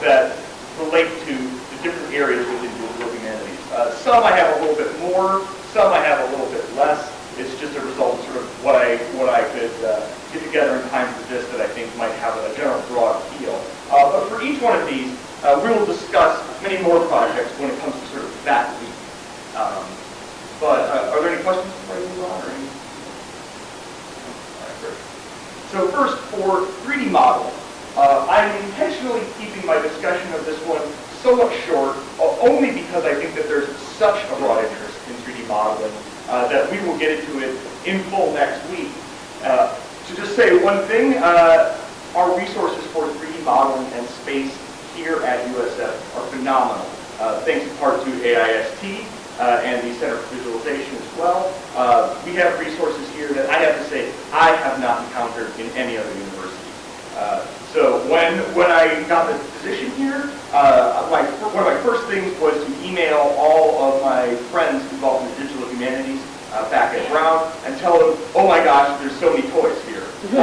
that relate to the different areas within digital humanities. Some I have a little bit more, some I have a little bit less. It's just a result of sort of what I could get together in time for this that I think might have a general broad feel. But for each one of these, we will discuss many more projects when it comes to sort of that week. But are there any questions before I move on? Or any? All right, great. So first, for 3D model, I'm intentionally keeping my discussion of this one somewhat short, only because I think that there's such a broad interest in 3D modeling that we will get into it in full next week. To just say one thing, our resources for 3D modeling and space here at USF are phenomenal. Thanks in part to AIST and the Center for Visualization as well. We have resources here that I have to say I have not encountered in any other university. So when I got the position here, one of my first things was to email all of my friends involved in the Digital Humanities back at Brown and tell them, oh my gosh, there's so many toys here. And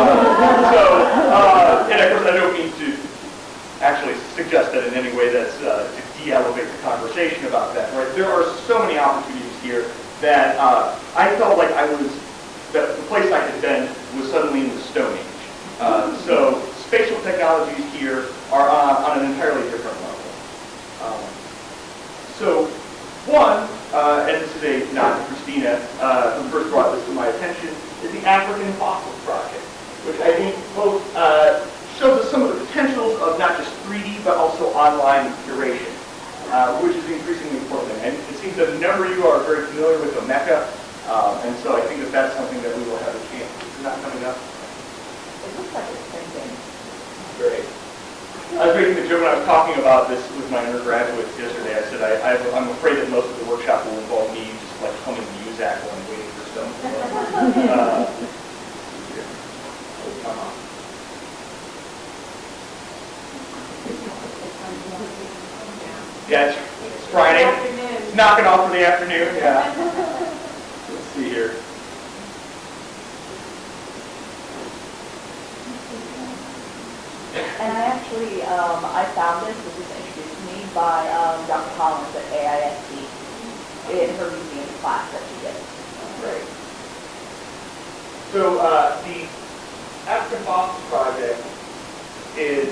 of course I don't mean to actually suggest that in any way that's to de-elevate the conversation about that, right? There are so many opportunities here that I felt like that the place I had been was suddenly in the Stone Age. So spatial technologies here are on an entirely different level. So one, and this is a nod to Christina, who first brought this to my attention, is the African Fossil Project, which I think both shows us some of the potentials of not just 3D, but also online curation, which is increasingly important. And it seems that a number of you are very familiar with Omeka, and so I think that that's something that we will have a chance. Is that coming up? It looks like it's printing. Great. I was making the joke when I was talking about this with my undergraduates yesterday. I said I'm afraid that most of the workshop will involve me just like humming the Muzak while I'm waiting for stone to roll. Come on. Yeah, it's Friday. It's knocking off for the afternoon. Yeah. Let's see here. And I actually, I found this was introduced to me by Dr. Collins at AIST in her museum class that she did. Great. So the African Fossils Project is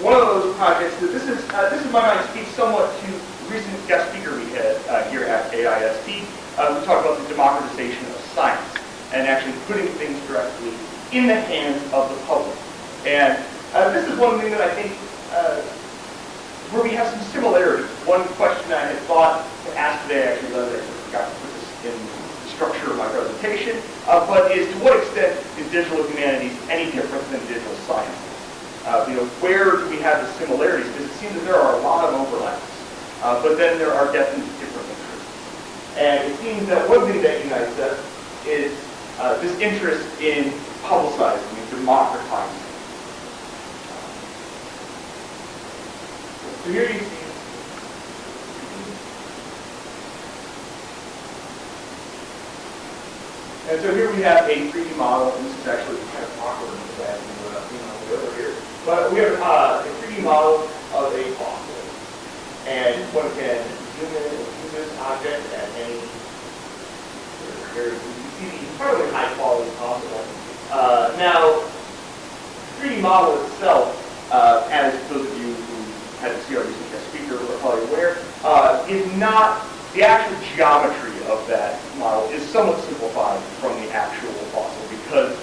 one of those projects that this in my mind speaks somewhat to recent guest speaker we had here at AIST. We talked about the democratization of science and actually putting things directly in the hands of the public. And this is one thing that I think where we have some similarities. One question I had thought to ask today, actually, I forgot to put this in the structure of my presentation, but is to what extent is digital humanities any different than digital science? Where do we have the similarities? Because it seems that there are a lot of overlaps, but then there are definitely different interests. And it seems that one thing that unites us is this interest in publicizing and democratizing. So here you see. And so here we have a 3D model, and this is actually kind of awkward because I have to over here. But we have a 3D model of a fossil. And one can zoom in and view this object at any here. You see the incredibly high quality possible. Now, the 3D model itself, as those of you who had to see our recent guest speaker are probably aware, is not the actual geometry of that model is somewhat simplified from the actual fossil because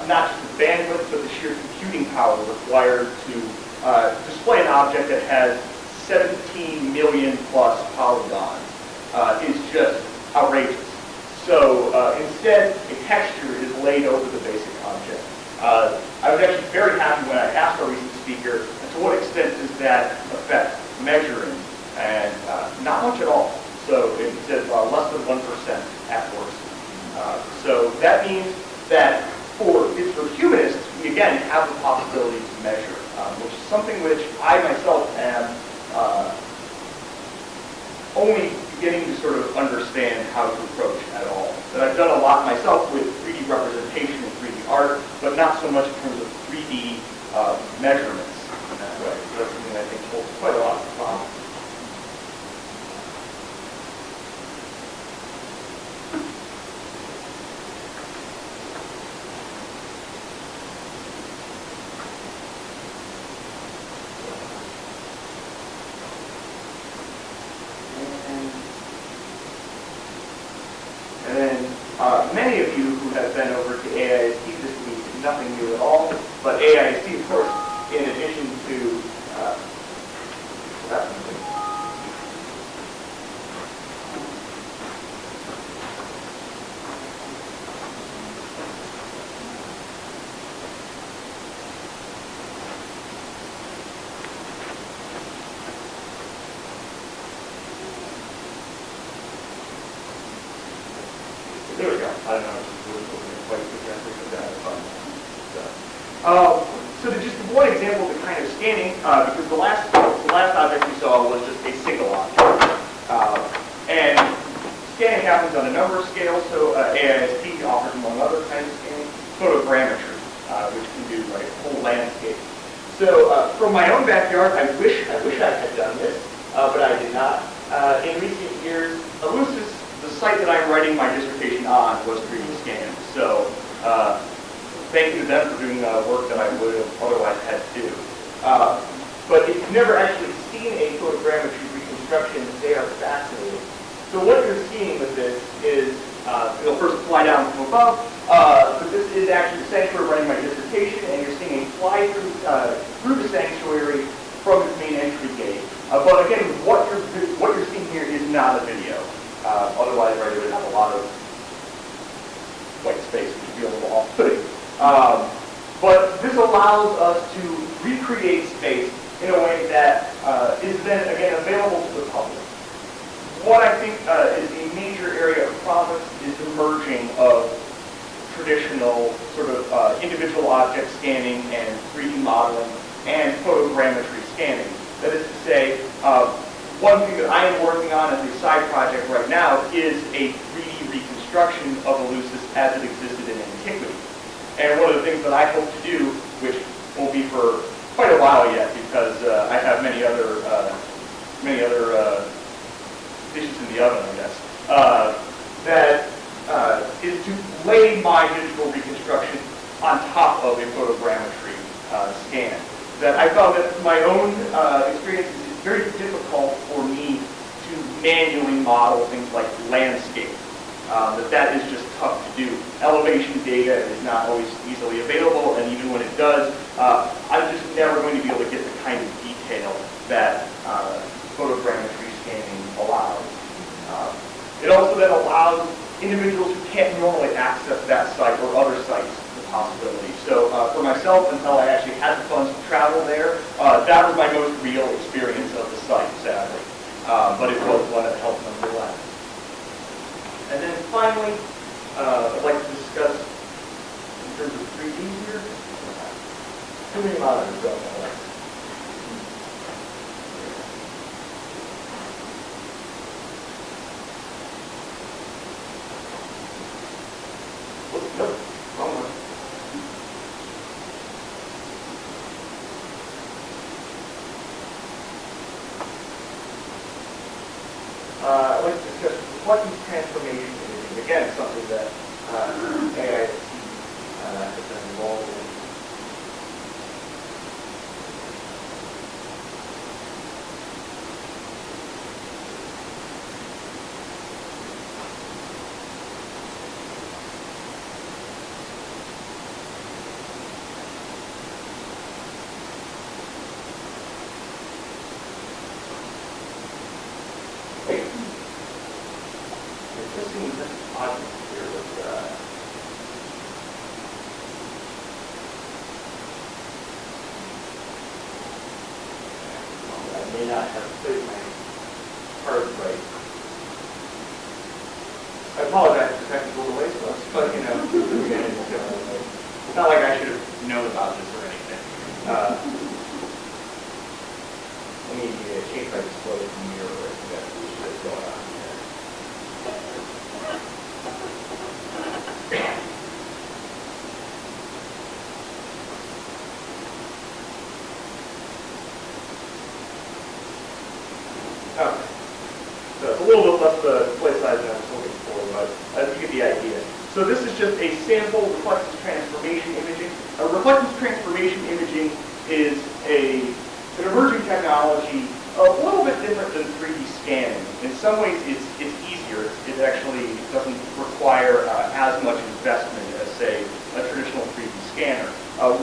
not just the bandwidth, but the sheer computing power required to display an object that has 17 million plus polygons is just outrageous. So instead, a texture is laid over the basic object. I was actually very happy when I asked our recent speaker, to what extent does that affect measuring? And not much at all. So it says less than 1% at worst. So that means that for digital humanists, we again have the possibility to measure, which is something which I myself am only beginning to sort of understand how to approach at all. But I've done a lot myself with 3D representation and 3D art, but not so much in terms of 3D measurements in that way. So that's something I think holds quite a lot of promise. Many of you who have been over to AIST this week, nothing new at all, but AIST, of course, in addition to I don't know, just wasn't quite suggesting that. So just one example of the kind of scanning, because the last object we saw was just a single object. And scanning happens on a number of scales, so AIST offers, among other kinds of scanning, photogrammetry, which can do like whole landscape. So from my own backyard, I wish I had done this, but I did not. In recent years, Ellucis, the site that I'm writing my dissertation on, was 3D scanned. So thank you to them for doing work that I would have otherwise had to do. But if you've never actually seen a photogrammetry reconstruction, they are fascinating. So what you're seeing with this is, you'll first fly down from above, but this is actually the sanctuary running my dissertation, and you're seeing a fly through the sanctuary from its main entry gate. But again, what you're seeing here is not a video. Otherwise, right, it would have a lot of white space, which would be a little off-putting. But this allows us to recreate space in a way that is then, again, available to the public. What I think is a major area of promise is the merging of traditional sort of individual object scanning and 3D modeling and photogrammetry scanning. That is to say, one thing that I am working on as a side project right now is a 3D reconstruction of Ellucis as it existed in antiquity. And one of the things that I hope to do, which won't be for quite a while yet, because I have many other dishes in the oven, I guess, is to lay my digital reconstruction on top of a photogrammetry scan. That I found that my own experience is very difficult for me to manually model things like landscape. That is just tough to do. Elevation data is not always easily available, and even when it does, I'm just never going to be able to get the kind of detail that photogrammetry scanning allows. It also then allows individuals who can't normally access that site or other sites the possibility. So for myself, until I actually had the funds to travel there, that was my most real experience of the site, sadly. But it was one that helped nonetheless. And then finally, I'd like to discuss, in terms of 3D here, too many monitors going on. Nope, wrong one. I'd like to discuss reflective transformation imaging. Again, something that AIST has been involved in. I may not have put my cards right. I apologize for technical delays, but you know, it's not like I should have known about this or anything. Let me change my display to mirror it. That's going on here. Okay. So it's a little bit less the display size than I was hoping for, but you get the idea. So this is just a sample reflectance transformation imaging. Reflectance transformation imaging is an emerging technology, a little bit different than 3D scanning. In some ways, it's easier. It actually doesn't require as much investment as, say, a traditional 3D scanner.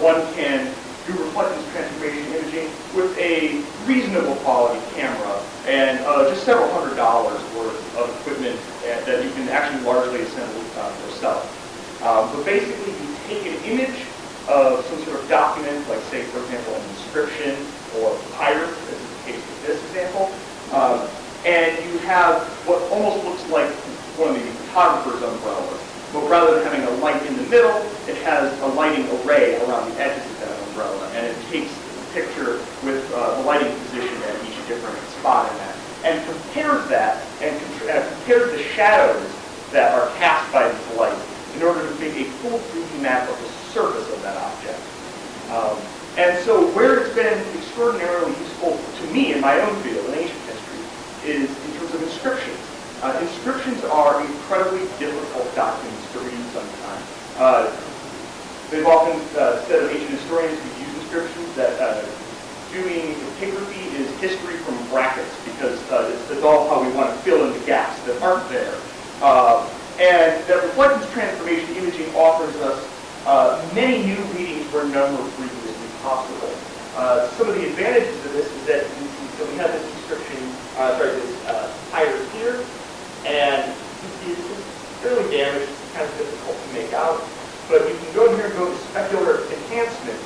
One can do reflectance transformation imaging with a reasonable quality camera and just several $100s worth of equipment that you can actually largely assemble yourself. But basically, you take an image of some sort of document, like say, for example, an inscription or papyrus, as is the case with this example, and you have what almost looks like one of the photographer's umbrellas but rather than having a light in the middle, it has a lighting array around the edges of that umbrella, and it takes the picture with the lighting position at each different spot in that, and compares that, and compares the shadows that are cast by this light in order to make a full 3D map of the surface of that object. And so where it's been extraordinarily useful to me in my own field, in ancient history, is in terms of inscriptions. Inscriptions are incredibly difficult documents to read sometimes. They've often said of ancient historians who use inscriptions that doing epigraphy is history from brackets, because it's all how we want to fill in the gaps that aren't there. And that reflectance transformation imaging offers us many new readings where none were previously possible. Some of the advantages of this is that you can, so we have this inscription, this iris here, and you see it's fairly damaged, kind of difficult to make out, but you can go in here and go to specular enhancement,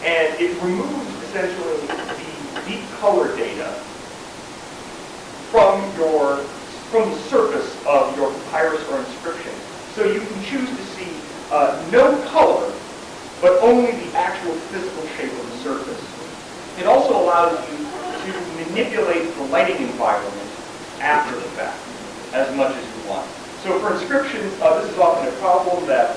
and it removes essentially the deep color data from the surface of your papyrus or inscription. So you can choose to see no color, but only the actual physical shape of the surface. It also allows you to manipulate the lighting environment after the fact as much as you want. So for inscriptions, this is often a problem that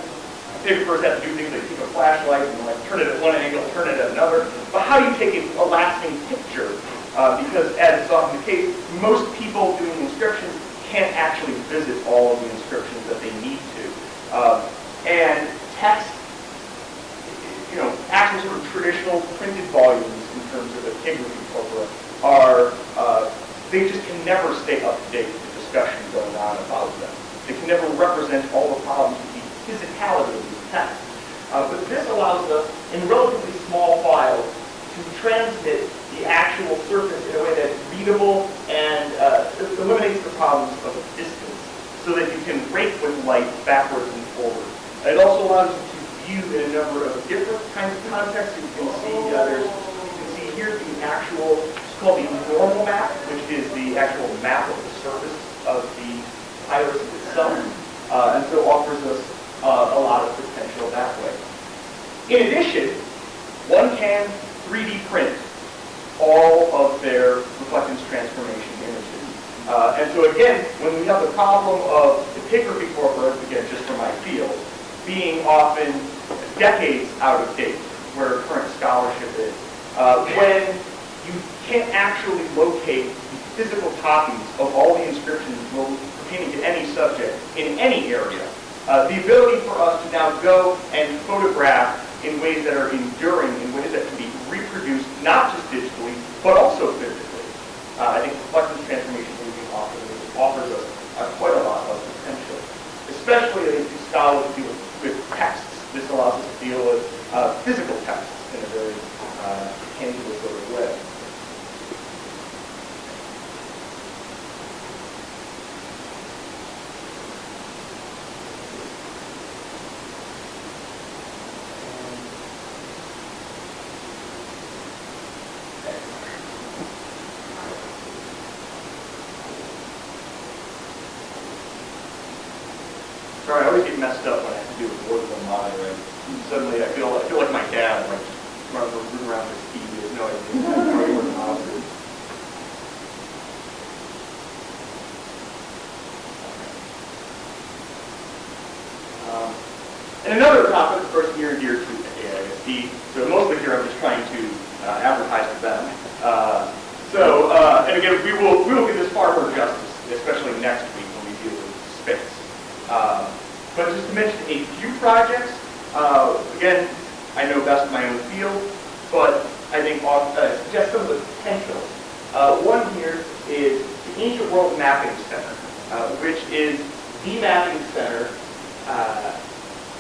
photographers have to do things like keep a flashlight and like turn it at one angle, turn it at another. But how do you take a lasting picture? Because as is often the case, most people doing inscriptions can't actually visit all of the inscriptions that they need to. And text, actual sort of traditional printed volumes in terms of epigraphy corpora are, they just can never stay up to date with the discussion going on about them. They can never represent all the problems with the physicality of these texts. But this allows us, in relatively small files, to transmit the actual surface in a way that's readable and eliminates the problems of distance, so that you can rake with light backwards and forward. It also allows you to view in a number of different kinds of contexts. You can see you can see here the actual, it's called the normal map, which is the actual map of the surface of the iris itself, and so offers us a lot of potential that way. In addition, one can 3D print all of their reflectance transformation images. And so again, when we have the problem of epigraphy corpora, again, just for my field, being often decades out of date, where current scholarship is, when you can't actually locate physical copies of all the inscriptions pertaining to any subject in any area, the ability for us to now go and photograph in ways that are enduring, in ways that can be reproduced, not just digitally, but also physically. I think reflectance transformation imaging offers us quite a lot of potential, especially I think to scholars who deal with texts. This allows us to deal with physical texts in a very tangible sort of way. Sorry, I always get messed up when I have to do with words on monitor. Suddenly I feel like my dad, like running around with his TV, has no idea where the monitor is. And another topic, of course, near and dear to AISD. So mostly here I'm just trying to advertise to them. And again, we will do this far more justice, especially next week when we deal with space. But just to mention a few projects, again, I know best my own field, but I think suggest some of the potential. One here is the Ancient World Mapping Center, which is the mapping center,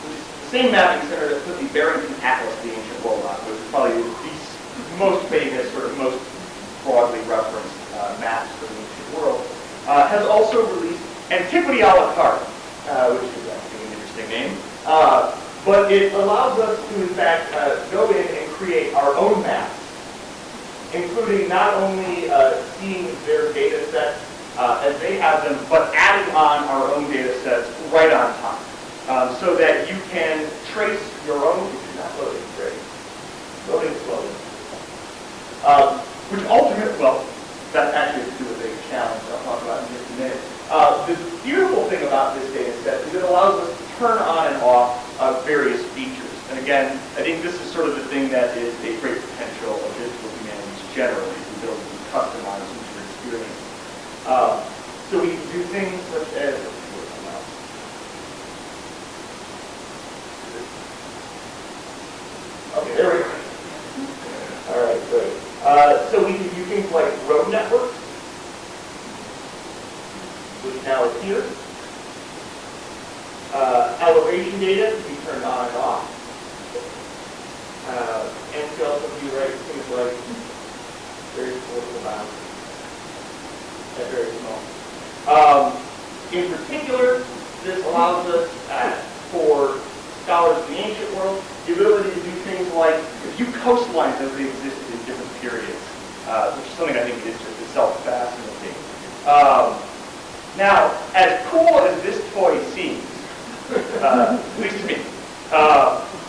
which is the same mapping center that put the Barrington Atlas of the Ancient World on, which is probably the most famous, sort of most broadly referenced maps for the ancient world. Has also released Antiquity a la carte, which is actually an interesting name. But it allows us to, in fact, go in and create our own maps, including not only seeing their data sets as they have them, but adding on our own data sets right on top. so that you can trace your own, which is not loading, great. Loading slowly. Which ultimately, well, that actually has to do with a challenge I'll talk about in just a minute. The beautiful thing about this data set is it allows us to turn on and off various features. And again, I think this is sort of the thing that is a great potential of digital humanities generally, the ability to customize user experience. So we do things such as, okay, there we go. All right, good. So we can do things like road networks, which now is here. Elevation data can be turned on and off. And we also do things like very political bounds at very small. In particular, this allows us, for scholars in the ancient world, the ability to do things like view coastlines as they existed in different periods, which is something I think is just itself fascinating. Now, as cool as this toy seems, at least to me,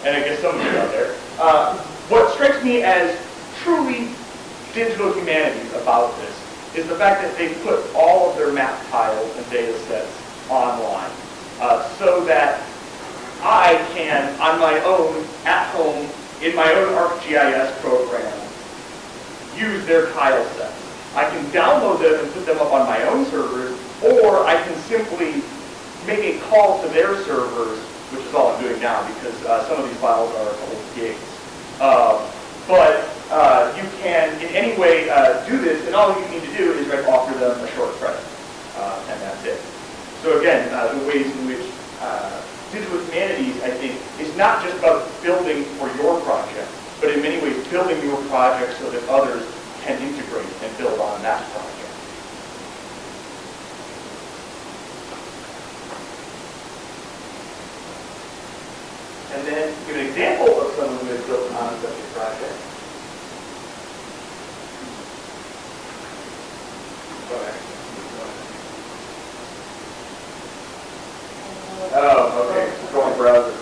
and I guess some of you out there, what strikes me as truly digital humanities about this is the fact that they put all of their map tiles and data sets online, so that I can, on my own, at home, in my own ArcGIS program, use their tile sets. I can download them and put them up on my own servers, or I can simply make a call to their servers, which is all I'm doing now because some of these files are a couple of gigs. But you can, in any way, do this, and all you need to do is offer them a short credit, and that's it. So again, the ways in which digital humanities, I think, is not just about building for your project, but in many ways building your project so that others can integrate and build on that project. And then give an example of someone who has built on such a project. Oh, okay. Chrome browser.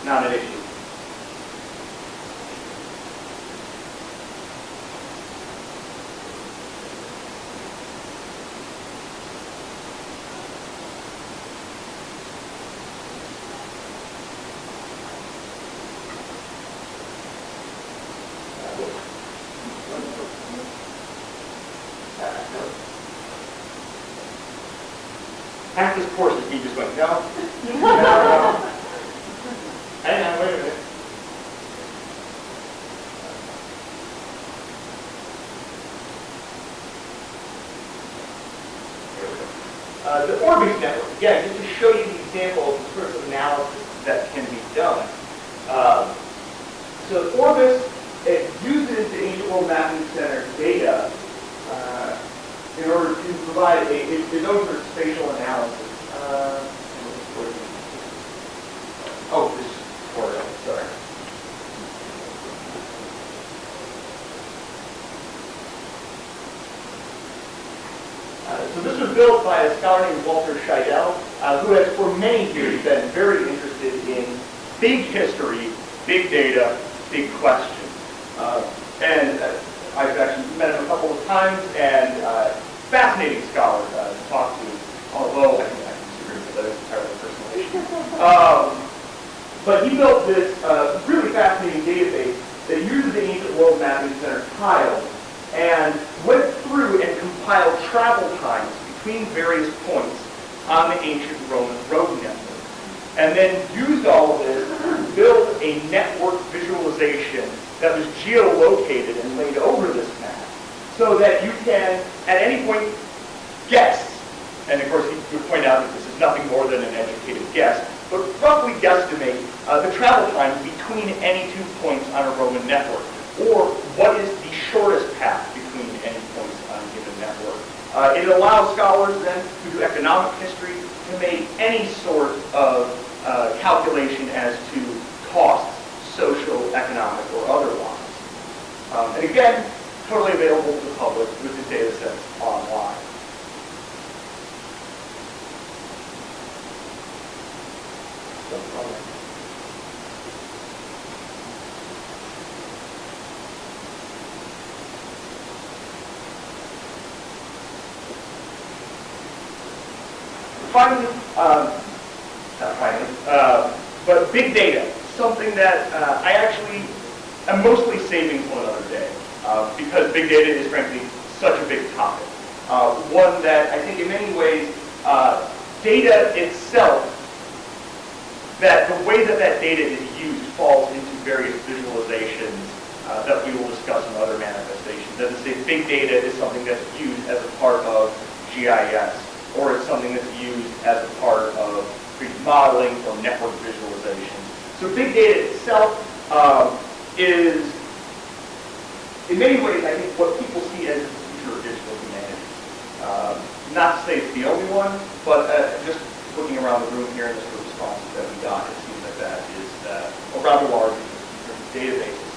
Not an issue. Half this course is me just going, no, no. Hang on, wait a minute. The Orbis network, again, just to show you the example of the sorts of analysis that can be done. So Orbis, it uses the Ancient World Mapping Center data in order to provide its own sort of spatial analysis. Oh, this is tutorial, sorry. So this was built by a scholar named Walter Scheidel, who has for many years been very interested in big history, big data, big questions. And I've actually met him a couple of times, and fascinating scholar to talk to, although I disagree with that is entirely personal issue. But he built this really fascinating database that uses the Ancient World Mapping Center tiles and went through and compiled travel times between various points on the ancient Roman road network. And then used all of this to build a network visualization that was geolocated and laid over this map, so that you can, at any point, guess. And of course, he would point out that this is nothing more than an educated guess, but roughly guesstimate the travel time between any 2 points on a Roman network, or what is the shortest path between any points on a given network. It allows scholars then who do economic history to make any sort of calculation as to costs, social, economic, or otherwise. And again, totally available to the public with the data sets online. Finally, not finally, but big data, something that I actually am mostly saving for another day, because big data is frankly such a big topic. One that I think in many ways, data itself, that the way that that data is used falls into various visualizations that we will discuss in other manifestations. That is to say, big data is something that's used as a part of GIS, or it's something that's used as a part of 3D modeling or network visualization. So big data itself is, in many ways, I think what people see as the future of digital humanities. Not to say it's the only one, but just looking around the room here and the sort of responses that we got, it seems like that is a rather large in terms of databases.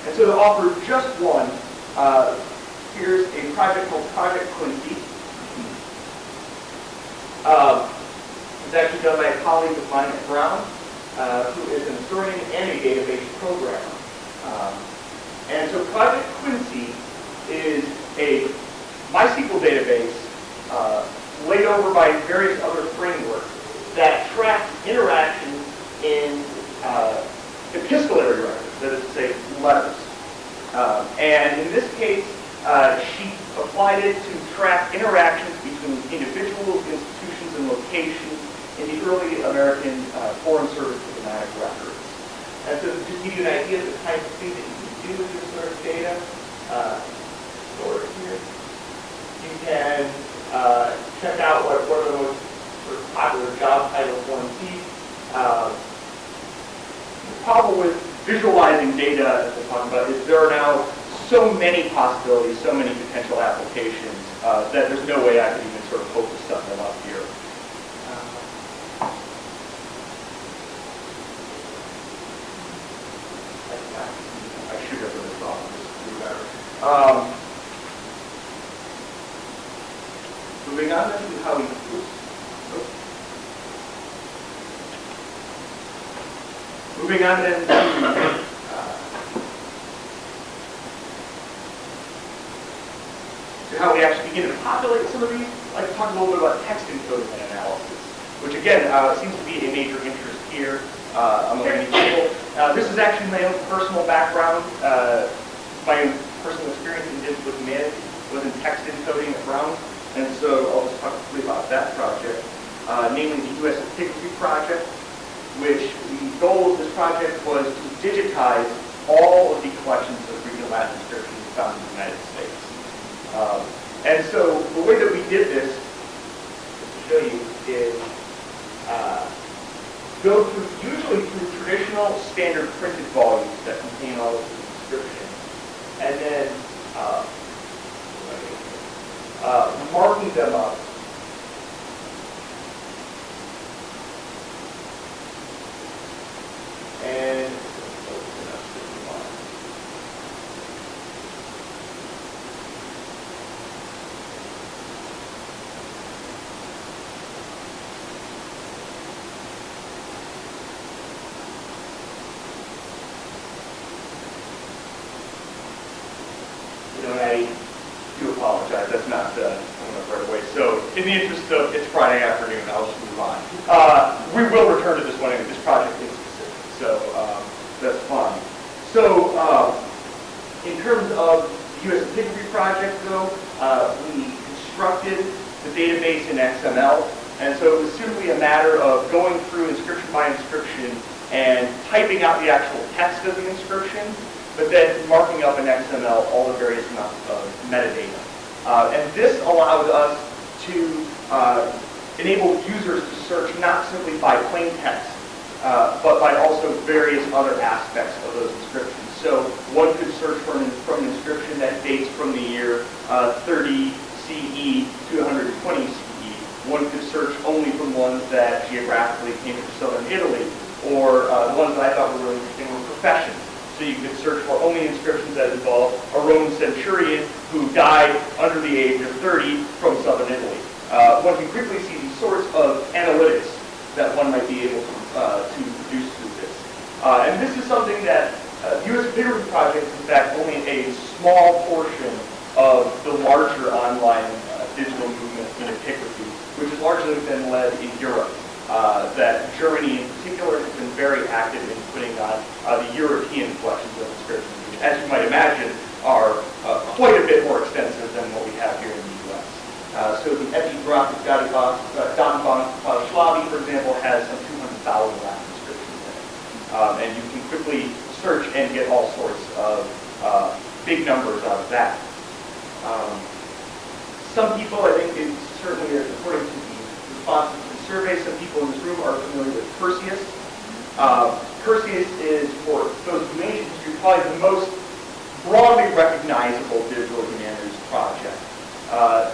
And so to offer just one, here's a project called Project Quincy. It's actually done by a colleague of mine at Brown, who is an historian and a database programmer. And so Project Quincy is a MySQL database laid over by various other frameworks that track interactions in epistolary records, that is to say, letters. And in this case, she applied it to track interactions between individuals, institutions, and locations in the early American Foreign Service diplomatic records. And so to give you an idea of the kinds of things that you can do with this sort of data, over here, you can check out what are the most sort of popular job titles one sees. The problem with visualizing data, as we'll talk about, is there are now so many possibilities, so many potential applications, that there's no way I could even sort of hope to sum them up here. I should have put this off. Just do better. Moving on then to how we. Moving on then to how we actually begin to populate some of these. I'd like to talk a little bit about text encoding and analysis, which again seems to be a major interest here among many people. This is actually my own personal background, my own personal experience in digital humanities was in text encoding at Brown, and so I'll just talk quickly about that project, namely the U.S. Epigraphy project, which the goal of this project was to digitize all of the collections of Greek and Latin inscriptions found in the United States. And so the way that we did this, just to show you, is go through, usually through traditional standard printed volumes that contain all of the inscriptions, and then marking them up. And I do apologize. That's not coming up right away. So, in the interest of it's Friday afternoon, I'll just move on. We will return to this one. This project is specific, so that's fine. So, in terms of the U.S. Epigraphy project, though, we constructed the database in XML, and so it was simply a matter of going through inscription by inscription and typing out the actual text of the inscription, but then marking up in XML all the various amounts of metadata. And this allowed us to enable users to search not simply by plain text, but by also various other aspects of those inscriptions. So one could search from an inscription that dates from the year 30 CE to 120 CE. One could search only from ones that geographically came from southern Italy, or the ones that I thought were really interesting were professions. So you could search for only inscriptions that involve a Roman centurion who died under the age of 30 from southern Italy. One can quickly see the sorts of analytics that one might be able to to produce through this. And this is something that U.S. Epitaphy Project is in fact only a small portion of the larger online digital movement in epigraphy, which has largely been led in Europe. That Germany in particular has been very active in putting on the European collections of inscriptions, which, as you might imagine, are quite a bit more extensive than what we have here in the U.S. So the epigraphic Datenbank Schlavi, for example, has some 200,000 Latin inscriptions in it. And you can quickly search and get all sorts of big numbers out of that. Some people, I think, certainly according to the responses to the survey, some people in this room are familiar with Perseus. Perseus is, for those who may be probably the most broadly recognizable digital humanities project.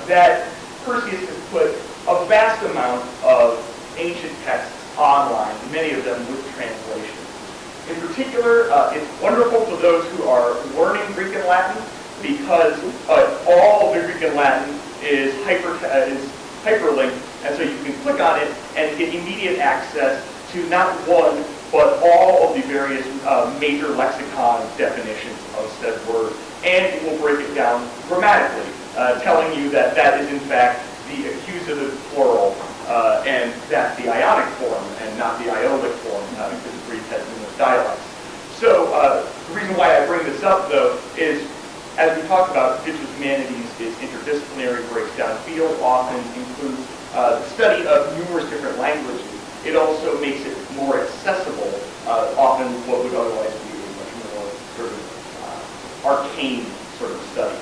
That Perseus has put a vast amount of ancient texts online, many of them with translations. In particular, it's wonderful for those who are learning Greek and Latin because all the Greek and Latin is hyperlinked, and so you can click on it and get immediate access to not one, but all of the various major lexicon definitions of said word, and it will break it down grammatically, telling you that that is in fact the accusative plural, and that's the Ionic form, and not the Iolic form, because Greek has numerous dialects. So the reason why I bring this up, though, is as we talked about, digital humanities is interdisciplinary, breaks down field, often includes the study of numerous different languages. It also makes it more accessible, often what would otherwise be a much more sort of arcane sort of study.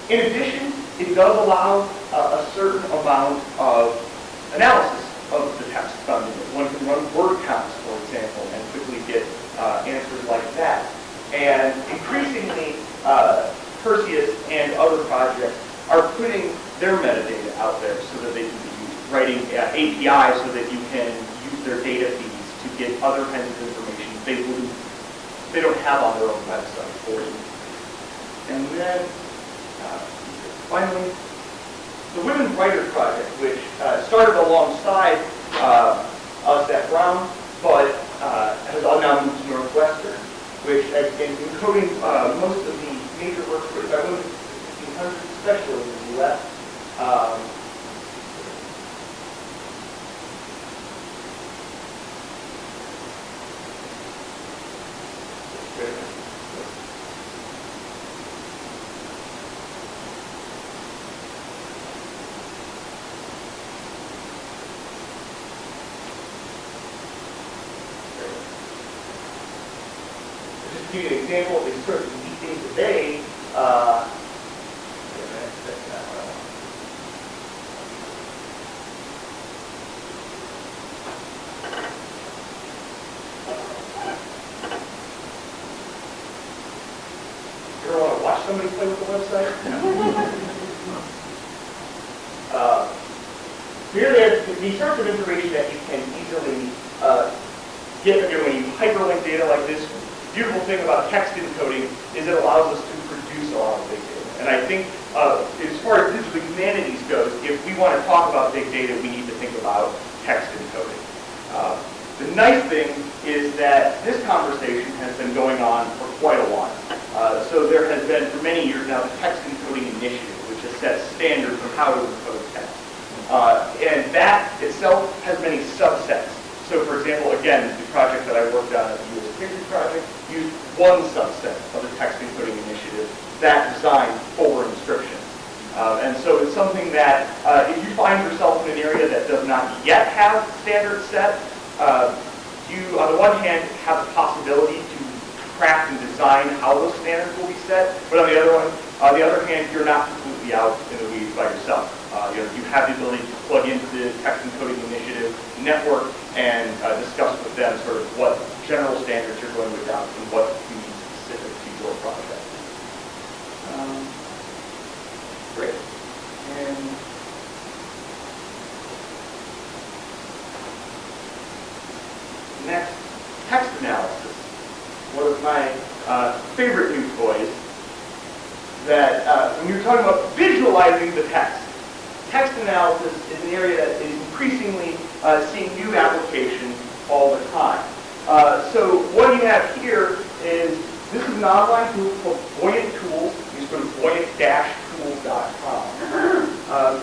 In addition, it does allow a certain amount of analysis of the text found in it. One can run word counts, for example, and quickly get answers like that. And increasingly, Perseus and other projects are putting their metadata out there so that they can be used, writing APIs so that you can use their data feeds to get other kinds of information they don't have on their own website for you. And then, finally, the Women Writers Project, which started alongside us at Brown, but has now moved to Northwestern, which has been encoding most of the major works written by women in 1600s, especially in the U.S. Just to give you an example of these sort of neat things today, you ever want to watch somebody play with the website? Here there's the sorts of information that you can easily get when you hyperlink data like this. The beautiful thing about text encoding is it allows us to produce a lot of big data. And I think as far as digital humanities goes, if we want to talk about big data, we need to think about text encoding. The nice thing is that this conversation has been going on for quite a while. So there has been, for many years now, the Text Encoding Initiative, which has set standards for how to encode text. And that itself has many subsets. So, for example, again, the project that I worked on at the U.S. Epitaphy Project used one subset of the Text Encoding Initiative, that designed for inscriptions. And so it's something that if you find yourself in an area that does not yet have standards set, you, on the one hand, have the possibility to craft and design how those standards will be set, but on the other hand, you're not completely out in the weeds by yourself. You have the ability to plug into the Text Encoding Initiative network and discuss with them sort of what general standards you're going to adopt and what you need specific to your project. Great. And next, text analysis. One of my favorite new toys that when you're talking about visualizing the text analysis is an area that is increasingly seeing new applications all the time. So what you have here is, this is an online tool called Buoyant Tools. You just go to buoyant-tools.com.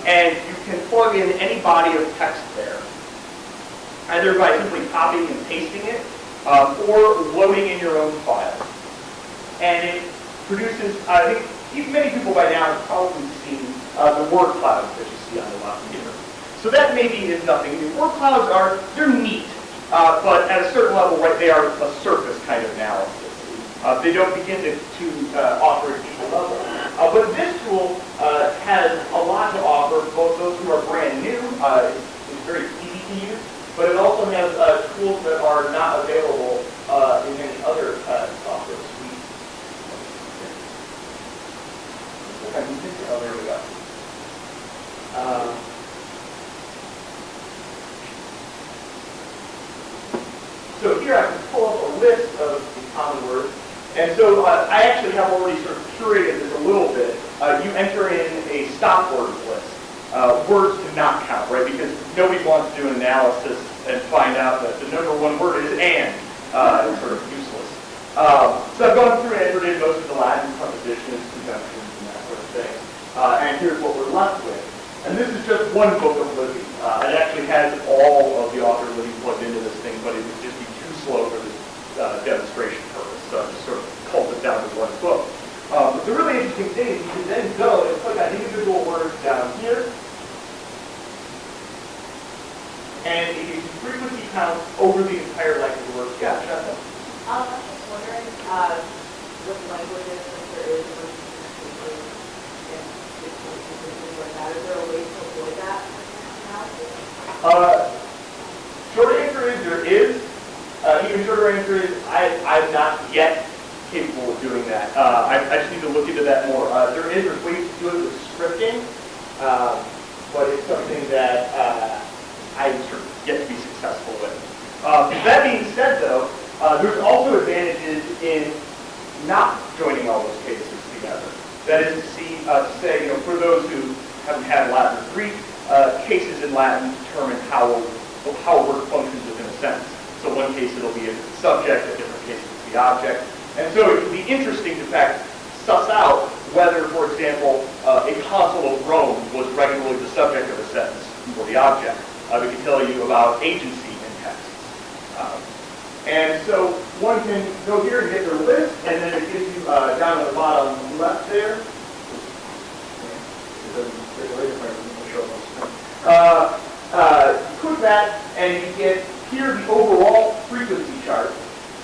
And you can plug in any body of text there, either by simply copying and pasting it, or loading in your own file. And it produces, I think many people by now have probably seen the word clouds that you see on the left here. So that maybe is nothing new. Word clouds they're neat, but at a certain level, right, they are a surface kind of analysis. They don't begin to offer a deeper level. But this tool has a lot to offer, both those who are brand new, it's very easy to use, but it also has tools that are not available in many other software suites. Oh, there we go. So here I can pull up a list of the common words. And so I actually have already sort of curated this a little bit. You enter in a stop words list. Words do not count, right? Because nobody wants to do an analysis and find out that the number one word is and. It's sort of useless. So I've gone through and entered in most of the Latin prepositions, conjunctions, and that sort of thing. And here's what we're left with. And this is just one book of Livy. It actually has all of the author Livy plugged into this thing, but it would just be too slow for this demonstration purpose. So I just sort of culled it down to one book. But the really interesting thing is you can then go and click on individual words down here, and it gives you frequency counts over the entire length of the word. Yeah, Shasta? I was just wondering what languages there is versus like that. Is there a way to avoid that analysis? Short answer is there is. Even shorter answer is I'm not yet capable of doing that. I just need to look into that more. There's ways to do it with scripting, but it's something that I'm sort of yet to be successful with. That being said, though, there's also advantages in not joining all those cases together. That is to say, for those who haven't had Latin or Greek, cases in Latin determine how a word functions within a sentence. So one case it'll be a subject, a different case it's the object. And so it can be interesting to suss out whether, for example, a consul of Rome was regularly the subject of a sentence or the object. It can tell you about agency in text. And so one can go here and get their list, and then it gives you down at the bottom left there. Click that, and you get here the overall frequency chart.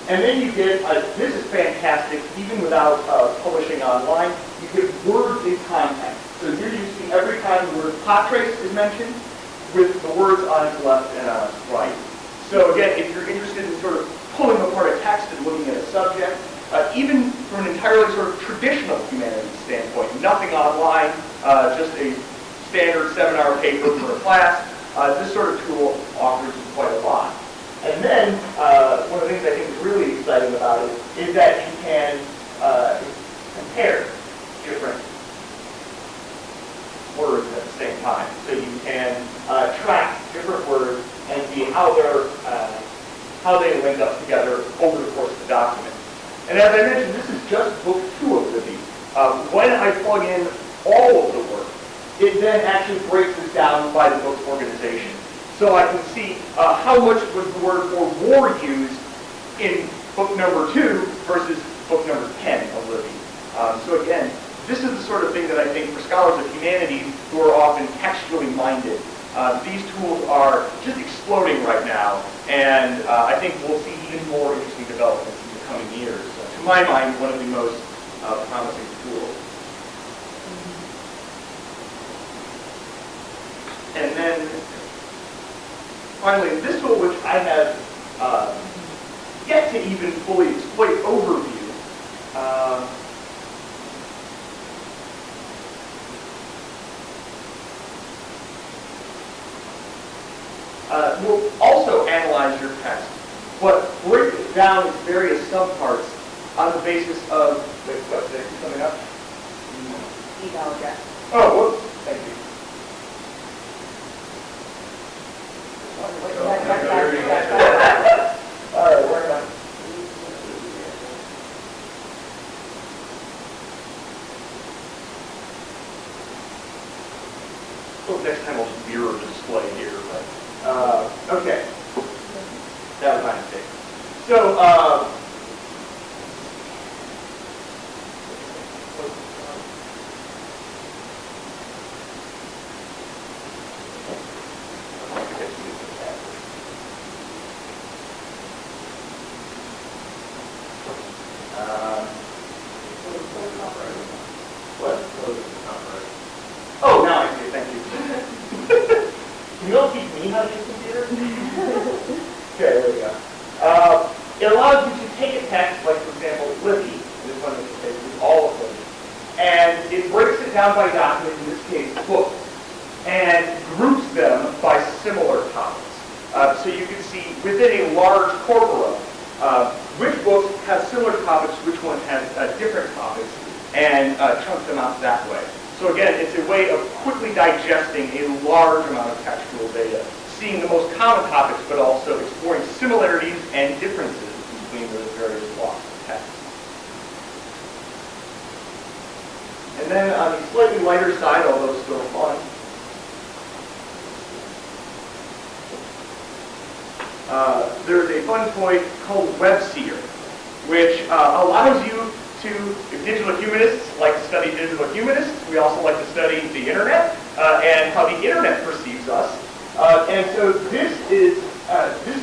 And then you get, this is fantastic, even without publishing online, you get words in context. So here you see every time the word patres is mentioned, with the words on its left and on its right. So again, if you're interested in sort of pulling apart a text and looking at a subject, even from an entirely sort of traditional humanities standpoint, nothing online, just a standard 7-hour paper for a class, this sort of tool offers you quite a lot. And then, one of the things I think is really exciting about it is that you can compare different words at the same time. So you can track different words and see how they link up together over the course of the document. And as I mentioned, this is just book 2 of Livy. When I plug in all of the work, it then actually breaks this down by the book's organization. So I can see how much was the word for war used in book number 2 versus book number 10 of Livy. So again, this is the sort of thing that I think for scholars of humanities who are often textually minded, these tools are just exploding right now, and I think we'll see even more interesting developments in the coming years. To my mind, one of the most promising tools. And then finally, this tool, which I have yet to even fully exploit overview, will also analyze your text, but break it down into various subparts on the basis of, wait, what's it coming up? Email address. Oh, whoops, thank you. All right, we're done. So next time I'll mirror display here, but, okay. That was my mistake. So, oh, now I see it, thank you. Can you all teach me how to use a computer? Okay, there we go. It allows you to take a text, like for example, Libby, this one is basically all of Libby, and it breaks it down by document, in this case, books, and groups them by similar topics. So you can see within a large corpora, which books have similar topics, which one has different topics, and chunk them out that way. So again, it's a way of quickly digesting a large amount of textual data, seeing the most common topics, but also exploring similarities and differences between those various blocks of text. And then on the slightly lighter side, although still fun, there's a fun toy called WebSeer, which allows you to, if digital humanists like to study digital humanists, we also like to study the internet and how the internet perceives us. And so this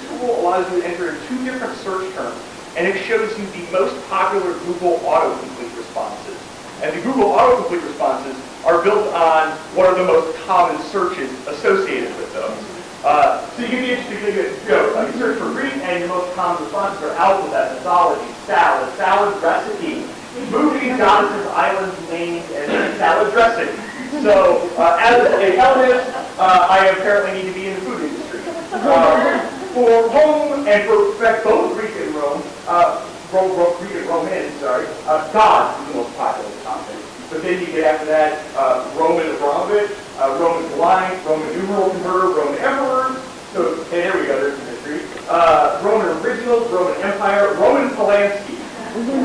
tool allows you to enter in 2 different search terms, and it shows you the most popular Google autocomplete responses. And the Google autocomplete responses are built on what are the most common searches associated with those. So you can be interested, you search for Greek, and your most common responses are alphabet, mythology, salad recipe, movies, goddesses, islands, names, and salad dressing. So as a Hellenist, I apparently need to be in the food industry. For Rome, and for both Greek and Greek and Roman, God is the most popular topic. But then you get after that, Roman Abramovich, Roman blind, Roman numeral converter, Roman emperor. So, and there we go, there's the history. Roman originals, Roman Empire, Roman Polanski,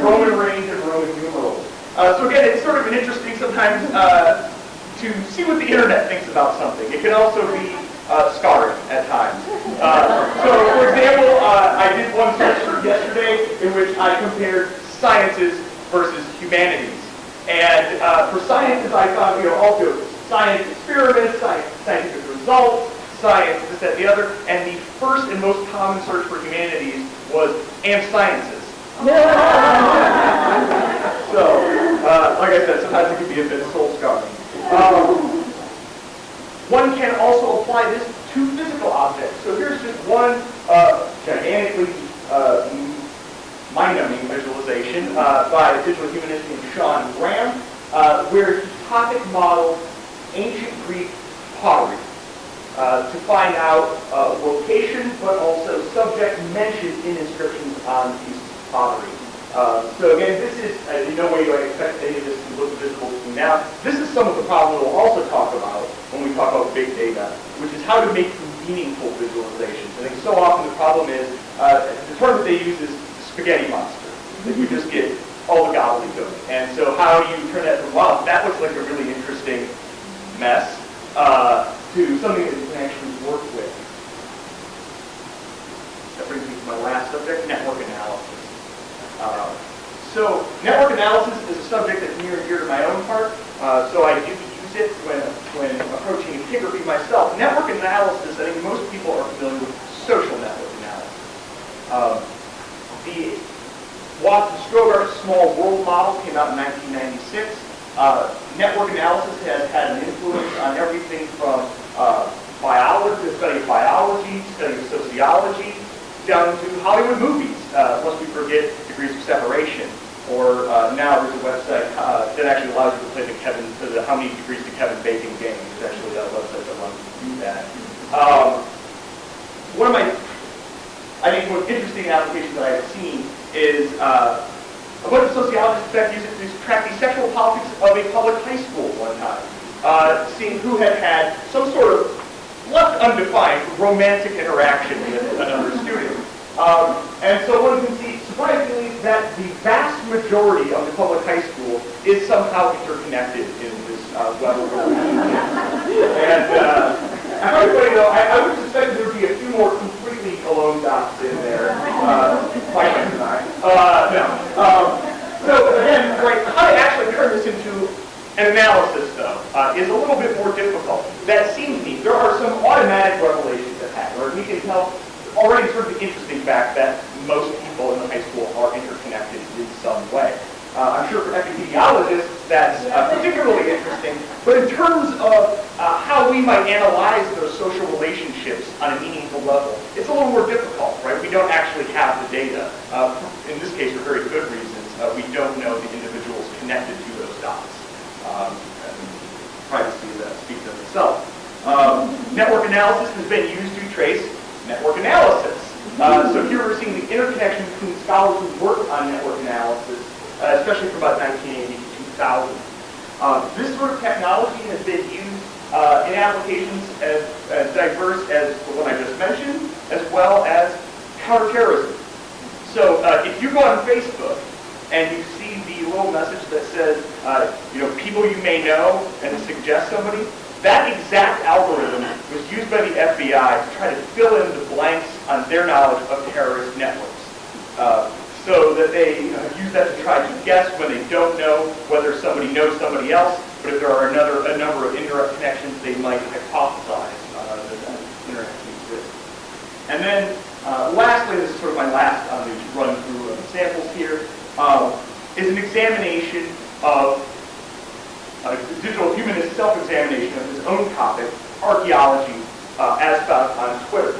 Roman reigns, and Roman numerals. So again, it's sort of an interesting sometimes to see what the internet thinks about something. It can also be scarring at times. So, for example, I did one search yesterday in which I compared sciences versus humanities. And for sciences, I found, also science experiments, scientific results, science, this, that, the other. And the first and most common search for humanities was and sciences. So, like I said, sometimes it can be a bit soul-scarring. One can also apply this to physical objects. So here's just one gigantically mind-numbing visualization by a digital humanist named Sean Graham, where he topic modeled ancient Greek pottery to find out location, but also subject mentioned in inscriptions on pieces of pottery. So again, this is, in no way do I expect any of this to look visible to me now. This is some of the problems we'll also talk about when we talk about big data, which is how to make meaningful visualizations. I think so often the problem is, the term that they use is spaghetti monster, that you just get all the gobbledygook. And so how do you turn that from, wow, that looks like a really interesting mess, to something that you can actually work with. That brings me to my last subject, network analysis. So network analysis is a subject that's near and dear to my own heart, so I do use it when approaching integrity myself. Network analysis, I think most people are familiar with social network analysis. The Watson-Strogart small world model came out in 1996. Network analysis has had an influence on everything from biology, the study of biology, study of sociology, down to Hollywood movies, lest we forget Degrees of Separation. Or now there's a website that actually allows you to play the How Many Degrees to Kevin Bacon game. There's actually a website that allows you to do that. One of my, I think, most interesting applications that I have seen is a bunch of sociologists, in fact, used it to track the sexual politics of a public high school one time, seeing who had some sort of left undefined, romantic interaction with another student. And so one can see, surprisingly, that the vast majority of the public high school is somehow interconnected in this web of relationships. And everybody, though, I would suspect there would be a few more completely alone dots in there. My friends and I. No. So again, right, how to actually turn this into an analysis, though, is a little bit more difficult. That seems neat. There are some automatic revelations that happen, or we can tell already sort of the interesting fact that most people in the high school are interconnected in some way. I'm sure for epidemiologists that's particularly interesting, but in terms of how we might analyze those social relationships on a meaningful level, it's a little more difficult, right? We don't actually have the data. In this case, for very good reasons, we don't know the individuals connected to those dots. Privacy that speaks of itself. Network analysis has been used to trace network analysis. So here we're seeing the interconnection between scholars who worked on network analysis, especially from about 1980 to 2000. This sort of technology has been used in applications as diverse as the one I just mentioned, as well as counterterrorism. So if you go on Facebook and you see the little message that says, people you may know, and suggest somebody, that exact algorithm was used by the FBI to try to fill in the blanks on their knowledge of terrorist networks. So that they use that to try to guess when they don't know whether somebody knows somebody else, but if there are a number of indirect connections, they might hypothesize that interaction exists. And then, lastly, this is sort of my last on the run through of examples here, is an examination of Digital Humanist self-examination of his own topic, archaeology, as found on Twitter.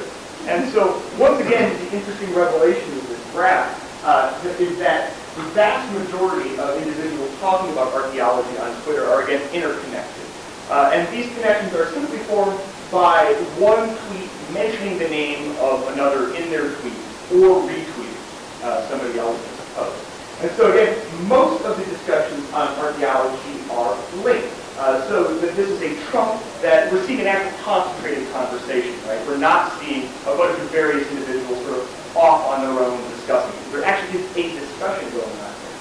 And so, once again, the interesting revelation of this graph is that the vast majority of individuals talking about archaeology on Twitter are, again, interconnected. And these connections are simply formed by one tweet mentioning the name of another in their tweet, or retweeting somebody else's post. And so again, most of the discussions on archaeology are linked. So that this is a trunk that we're seeing an actual concentrated conversation, right? We're not seeing a bunch of various individuals sort of off on their own discussing. There actually is a discussion going on here.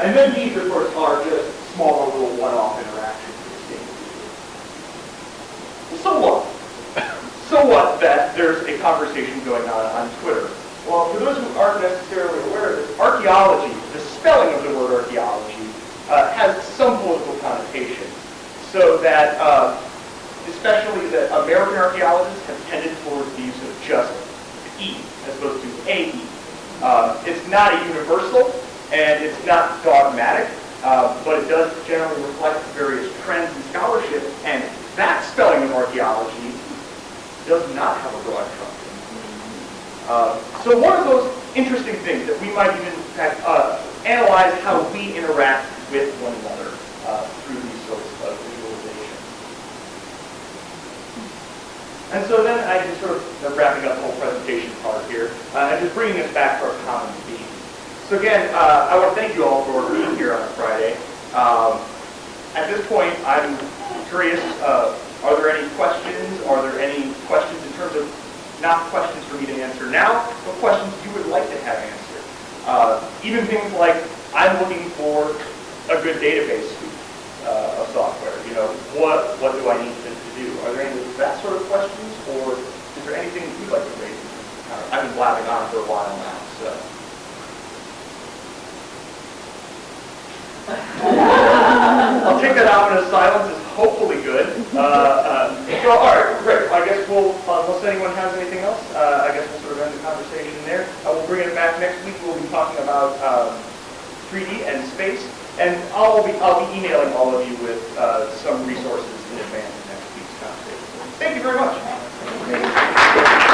And then these, of course, are just smaller little one-off interactions with the same people. So what? So what that there's a conversation going on Twitter? Well, for those who aren't necessarily aware of this, archaeology, the spelling of the word archaeology, has some political connotation. So that, especially that American archaeologists have tended towards the use of just E, as opposed to AE. It's not a universal, and it's not dogmatic, but it does generally reflect various trends in scholarship, and that spelling of archaeology does not have a broad trunk. So one of those interesting things that we might even analyze how we interact with one another through these sorts of visualizations. And so then I just sort of wrapping up the whole presentation part here, and just bringing us back to our common theme. So again, I want to thank you all for being here on a Friday. At this point, I'm curious, are there any questions? Are there any questions in terms of, not questions for me to answer now, but questions you would like to have answered? Even things like, I'm looking for a good database suite of software. What do I need to do? Are there any of that sort of questions, or is there anything you'd like to raise? I've been blabbing on for a while now, so. I'll take that ominous silence as hopefully good. So, all right, great. I guess unless anyone has anything else, I guess we'll sort of end the conversation there. We'll bring it back next week. We'll be talking about 3D and space, and I'll be emailing all of you with some resources in advance of next week's conversation. Thank you very much.